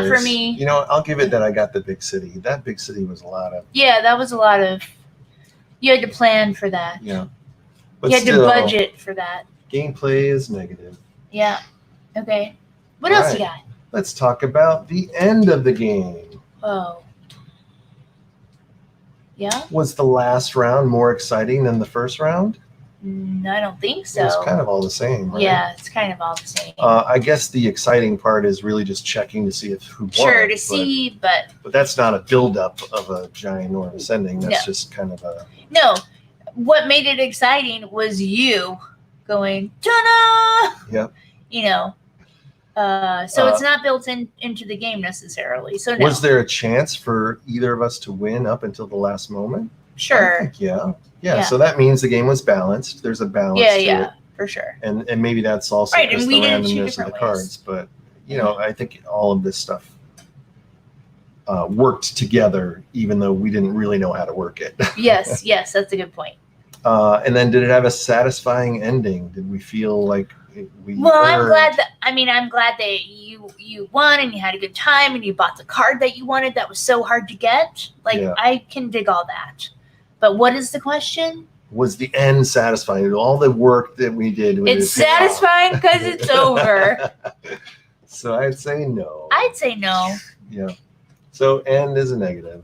for me. You know, I'll give it that I got the big city. That big city was a lot of... Yeah, that was a lot of... You had to plan for that. Yeah. But you had to budget for that. Gameplay is negative. Yeah. Okay. What else you got? Let's talk about the end of the game. Oh. Yeah? Was the last round more exciting than the first round? I don't think so. It's kind of all the same, right? Yeah, it's kind of all the same. I guess the exciting part is really just checking to see who won. Sure, to see, but... But that's not a build-up of a ginormous ending. That's just kind of a... No. What made it exciting was you going, ta-da! Yep. You know. So it's not built into the game necessarily. So no. Was there a chance for either of us to win up until the last moment? Sure. I think, yeah. So that means the game was balanced. There's a balance to it. For sure. And maybe that's also right, just and the we did it 2 randomness of different the ways. cards. But, you know, I think all of this stuff worked together, even though we didn't really know how to work it. Yes, that's a good point. And then did it have a satisfying ending? Did we feel like we I'm glad that you won and you had a good time and you bought the card that you wanted that was so hard to get. Like, I can dig all that. But what is the question? Was the end satisfying? All the work that we did. It's satisfying because it's over. So I'd say no. I'd say no. Yeah. So end is a negative.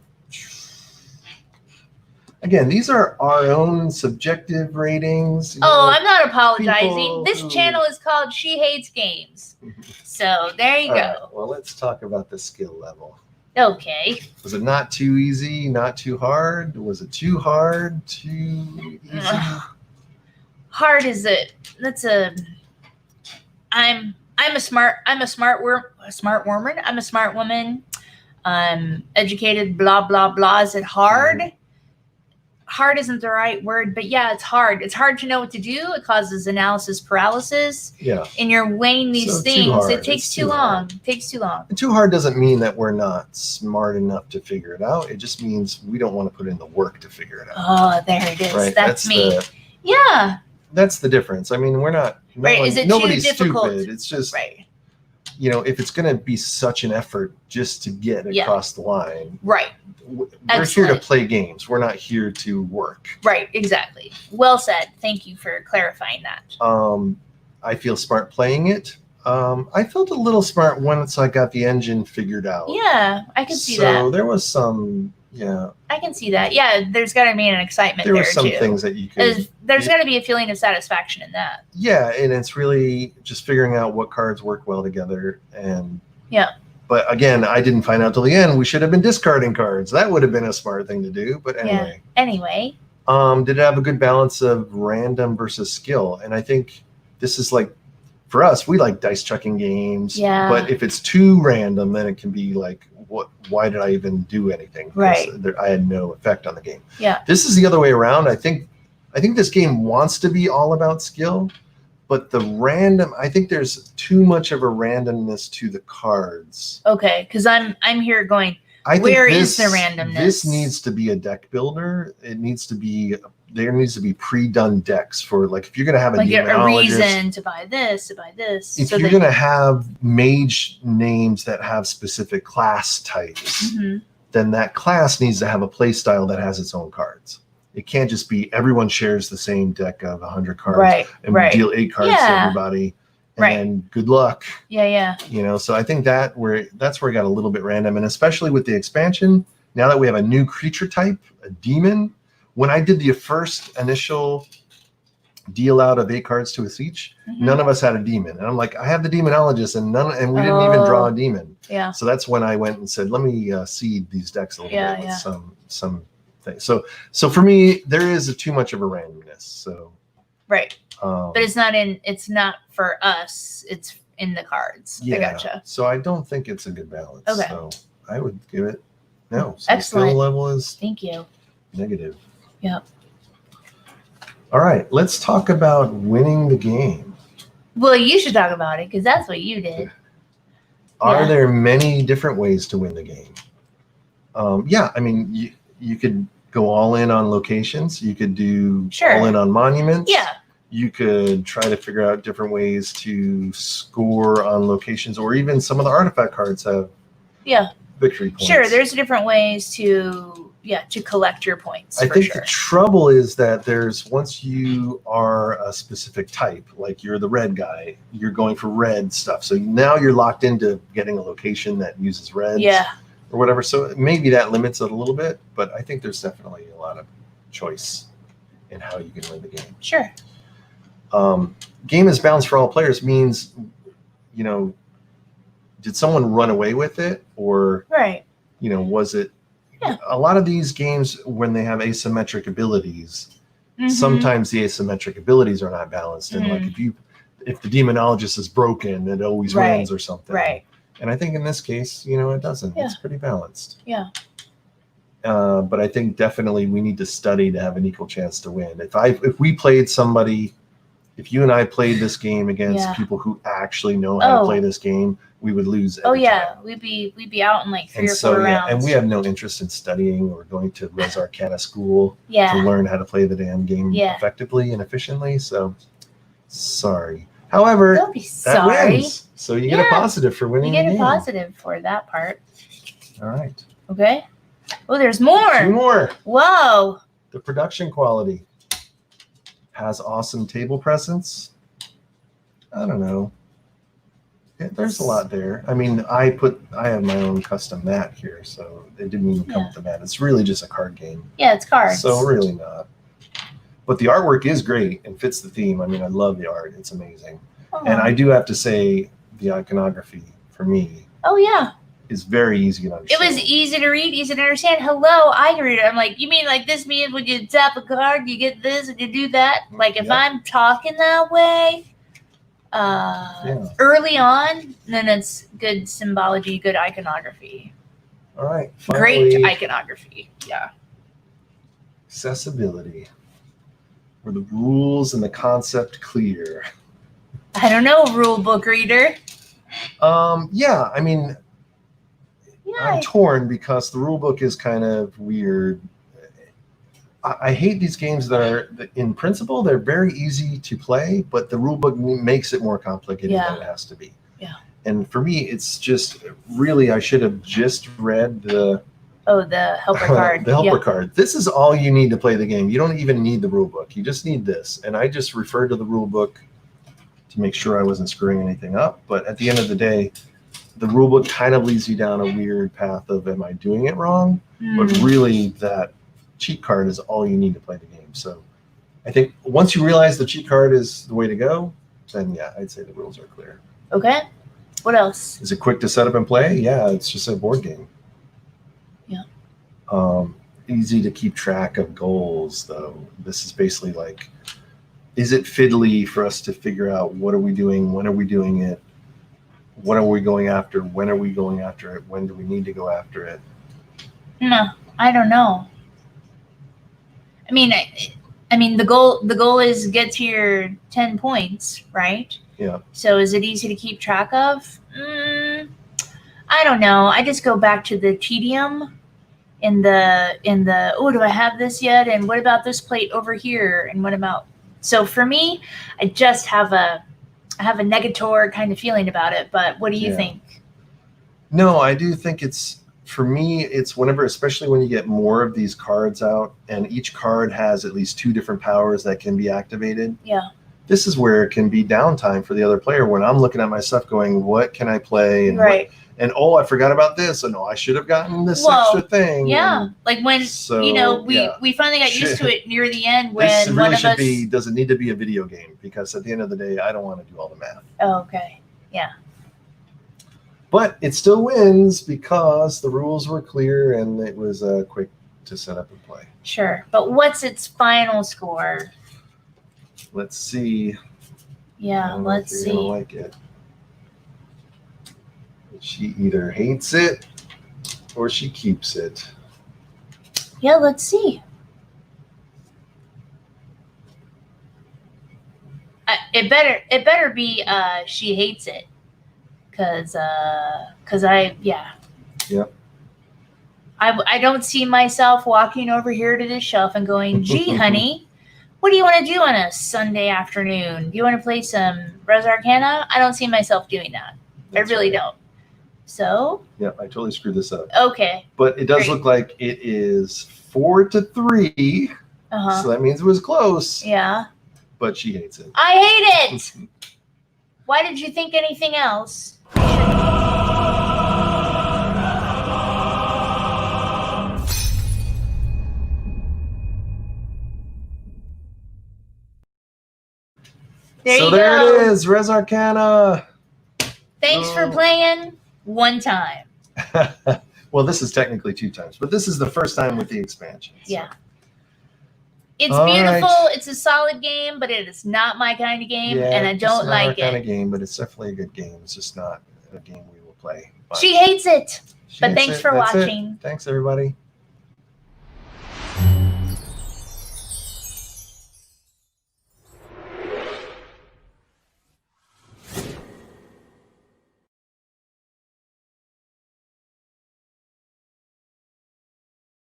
Again, these are our own subjective ratings. I'm not apologizing. This channel is called She Hates Games. So there you go. Right, well, let's talk about the skill level. Okay. Was it not too easy, not too hard? Was it too hard, too easy? Hard is it? I'm a smart woman. I'm a smart woman. I'm educated, blah, blah, blah. Is it hard? Hard isn't the right word, but yeah, it's hard. It's hard to know what to do. It causes analysis paralysis. Yeah. And you're weighing these things. It takes too long. It takes too long. And too hard doesn't mean that we're not smart enough to figure it out. It just means we don't want to put in the work to figure it out. Oh, there it is. Right? That's me. Yeah. That's the difference. I mean, we're not. Is it nobody's too difficult? Stupid. It's just. Right. You know, if it's going to be such an effort just to get across the line. Right. We're here to play games. We're not here to work. Right, exactly. Well said. Thank you for clarifying that. I feel smart playing it. I felt a little smart once I got the engine figured out. Yeah, I can see that. So there was some, I can see that. Yeah, there's got to be an excitement there, too. There were some too. things that you could... There's got to be a feeling of satisfaction in that. Yeah, and it's really just figuring out what cards work well together. And But again, I didn't find out till the end. We should have been discarding cards. That would have been a smart thing to do. But anyway. Yeah. Anyway. Did it have a good balance of random versus skill? And I think this is like, for us, we like dice chucking games. Yeah. But if it's too random, then it can be like, why did I even do anything? Right. I had no effect on the game. Yeah. This is the other way around. I think this game wants to be all about skill. But I think there's too much of a randomness to the cards. Okay, because I'm here going, where is the randomness? This needs to be a deck builder. There needs to be pre-done decks for, like, if you're going to have a reason to buy this, If you're going to have mage names that have specific class types, then that class needs to have a play style that has its own cards. It can't just be everyone shares the same deck of 100 cards and we deal 8 cards to everybody and then good luck. Yeah. So I think that's where it got a little bit random. And especially with the expansion, now that we have a new creature type, a demon, when I did the first initial deal out of 8 cards to us each, none of us had a demon. And I'm like, I have the demonologist, and we didn't even draw a demon. Yeah. So that's when I went and said, let me seed these decks a little bit with some things. So for me, there is too much of a randomness. So right. But it's not for us. It's in the cards. Yeah. I gotcha. So I don't think it's a good balance. Okay. So I would give it no. So Excellent. The skill level is Thank you. negative. Yep. All right, let's talk about winning the game. Well, you should talk about it because that's what you did. Are there many different ways to win the game? Yeah, I mean, you could go all in on locations. You could do all in on monuments. Yeah. You could try to figure out different ways to score on locations, or even some of the artifact cards have victory points. Sure, there's different ways to collect your points. I think the trouble is that once you are a specific type, like you're the red guy, you're going for red stuff. So now you're locked into getting a location that uses reds or whatever. So maybe that limits it a little bit, but I think there's definitely a lot of choice in how you can win the game. Sure. Game is balanced for all players means, did someone run away with it, or was it? Yeah. A lot of these games, when they have asymmetric abilities, sometimes the asymmetric abilities are not balanced, and like if the demonologist is broken, it always wins or something. Right. And I think in this case, it doesn't. Yeah. It's pretty balanced. Yeah. But I think definitely we need to study to have an equal chance to win. If we played somebody. If you and I played this game against people who actually know how to play this game, we would lose every time. We'd be out in like 3 or 4 rounds. And we have no interest in studying or going to Res Arcana school to learn how to play the damn game effectively and efficiently. So, sorry. However, don't be sorry. That wins. So you get a positive for winning. You get a positive for that part. All right. Okay. Oh, there's more. 2 more. Whoa. The production quality. Has awesome table presence. I don't know. There's a lot there. I mean, I have my own custom mat here, so it didn't even come with the mat. It's really just a card game. Yeah, it's cards. So really not. But the artwork is great and fits the theme. I mean, I love the art. It's amazing. And I do have to say the iconography for me. Oh yeah. Is very easy to understand. It was easy to read, easy to understand. Hello, I can read it. I'm like, you mean like this means when you tap a card, you get this and you do that? Like if I'm talking that way, early on, then it's good symbology, good iconography. All right. Finally, great iconography. Yeah. Accessibility. Were the rules and the concept clear? I don't know, rule book reader. Yeah, I mean, I'm torn because the rule book is kind of weird. I hate these games that are, in principle, they're very easy to play, but the rule book makes it more complicated than it has to be. Yeah. And for me, it's just really, I should have just read the helper card. The helper card. This is all you need to play the game. You don't even need the rule book. You just need this. And I just referred to the rule book to make sure I wasn't screwing anything up. But at the end of the day, the rule book kind of leads you down a weird path of, am I doing it wrong? But really, that cheat card is all you need to play the game. So I think once you realize the cheat card is the way to go, then I'd say the rules are clear. Okay. What else? Is it quick to set up and play? Yeah, it's just a board game. Yeah. Easy to keep track of goals, though. This is basically like, is it fiddly for us to figure out what are we doing? When are we doing it? What are we going after? When are we going after it? When do we need to go after it? No, I don't know. I mean, the goal is get to your 10 points, right? Yeah. So is it easy to keep track of? I don't know. I just go back to the tedium in the do I have this yet? And what about this plate over here? And what about? So for me, I just have a negator kind of feeling about it. But what do you think? No, I do think for me, it's whenever, especially when you get more of these cards out and each card has at least 2 different powers that can be activated. Yeah. This is where it can be downtime for the other player when I'm looking at my stuff going, what can I play? And And oh, I forgot about this, and oh, I should have gotten this Well, extra thing. Yeah, And like when so, we finally got used to it near the end when this one really of should us. be doesn't need to be a video game because at the end of the day, I don't want to do all the math. Oh, okay. Yeah. But it still wins because the rules were clear and it was quick to set up and play. Sure, but what's its final score? Let's see. Yeah, let's You're gonna see. like it. She either hates it or she keeps it. Yeah, let's see. It better be she hates it, cause I Yep. I don't see myself walking over here to this shelf and going, gee, honey, what do you want to do on a Sunday afternoon? Do you want to play some Res Arcana? I don't see myself doing that. That's I really right. don't. So Yeah, I totally screwed this up. okay. But it does Great. look like it is 4-3. Uh-huh. So that means it was close. Yeah. But she hates it. I hate it. Why did you think anything else? There it is, Res Arcana. Thanks for playing one time. Well, this is technically 2 times, but this is the first time with the expansion. So. Yeah. It's All beautiful. right. It's a solid game, but it is not my kind of game, Yeah, and I it's don't not like our it. kind of game, but it's definitely a good game. It's just not a game we will play. She hates it. She But hates thanks it. for That's it. watching. Thanks, everybody.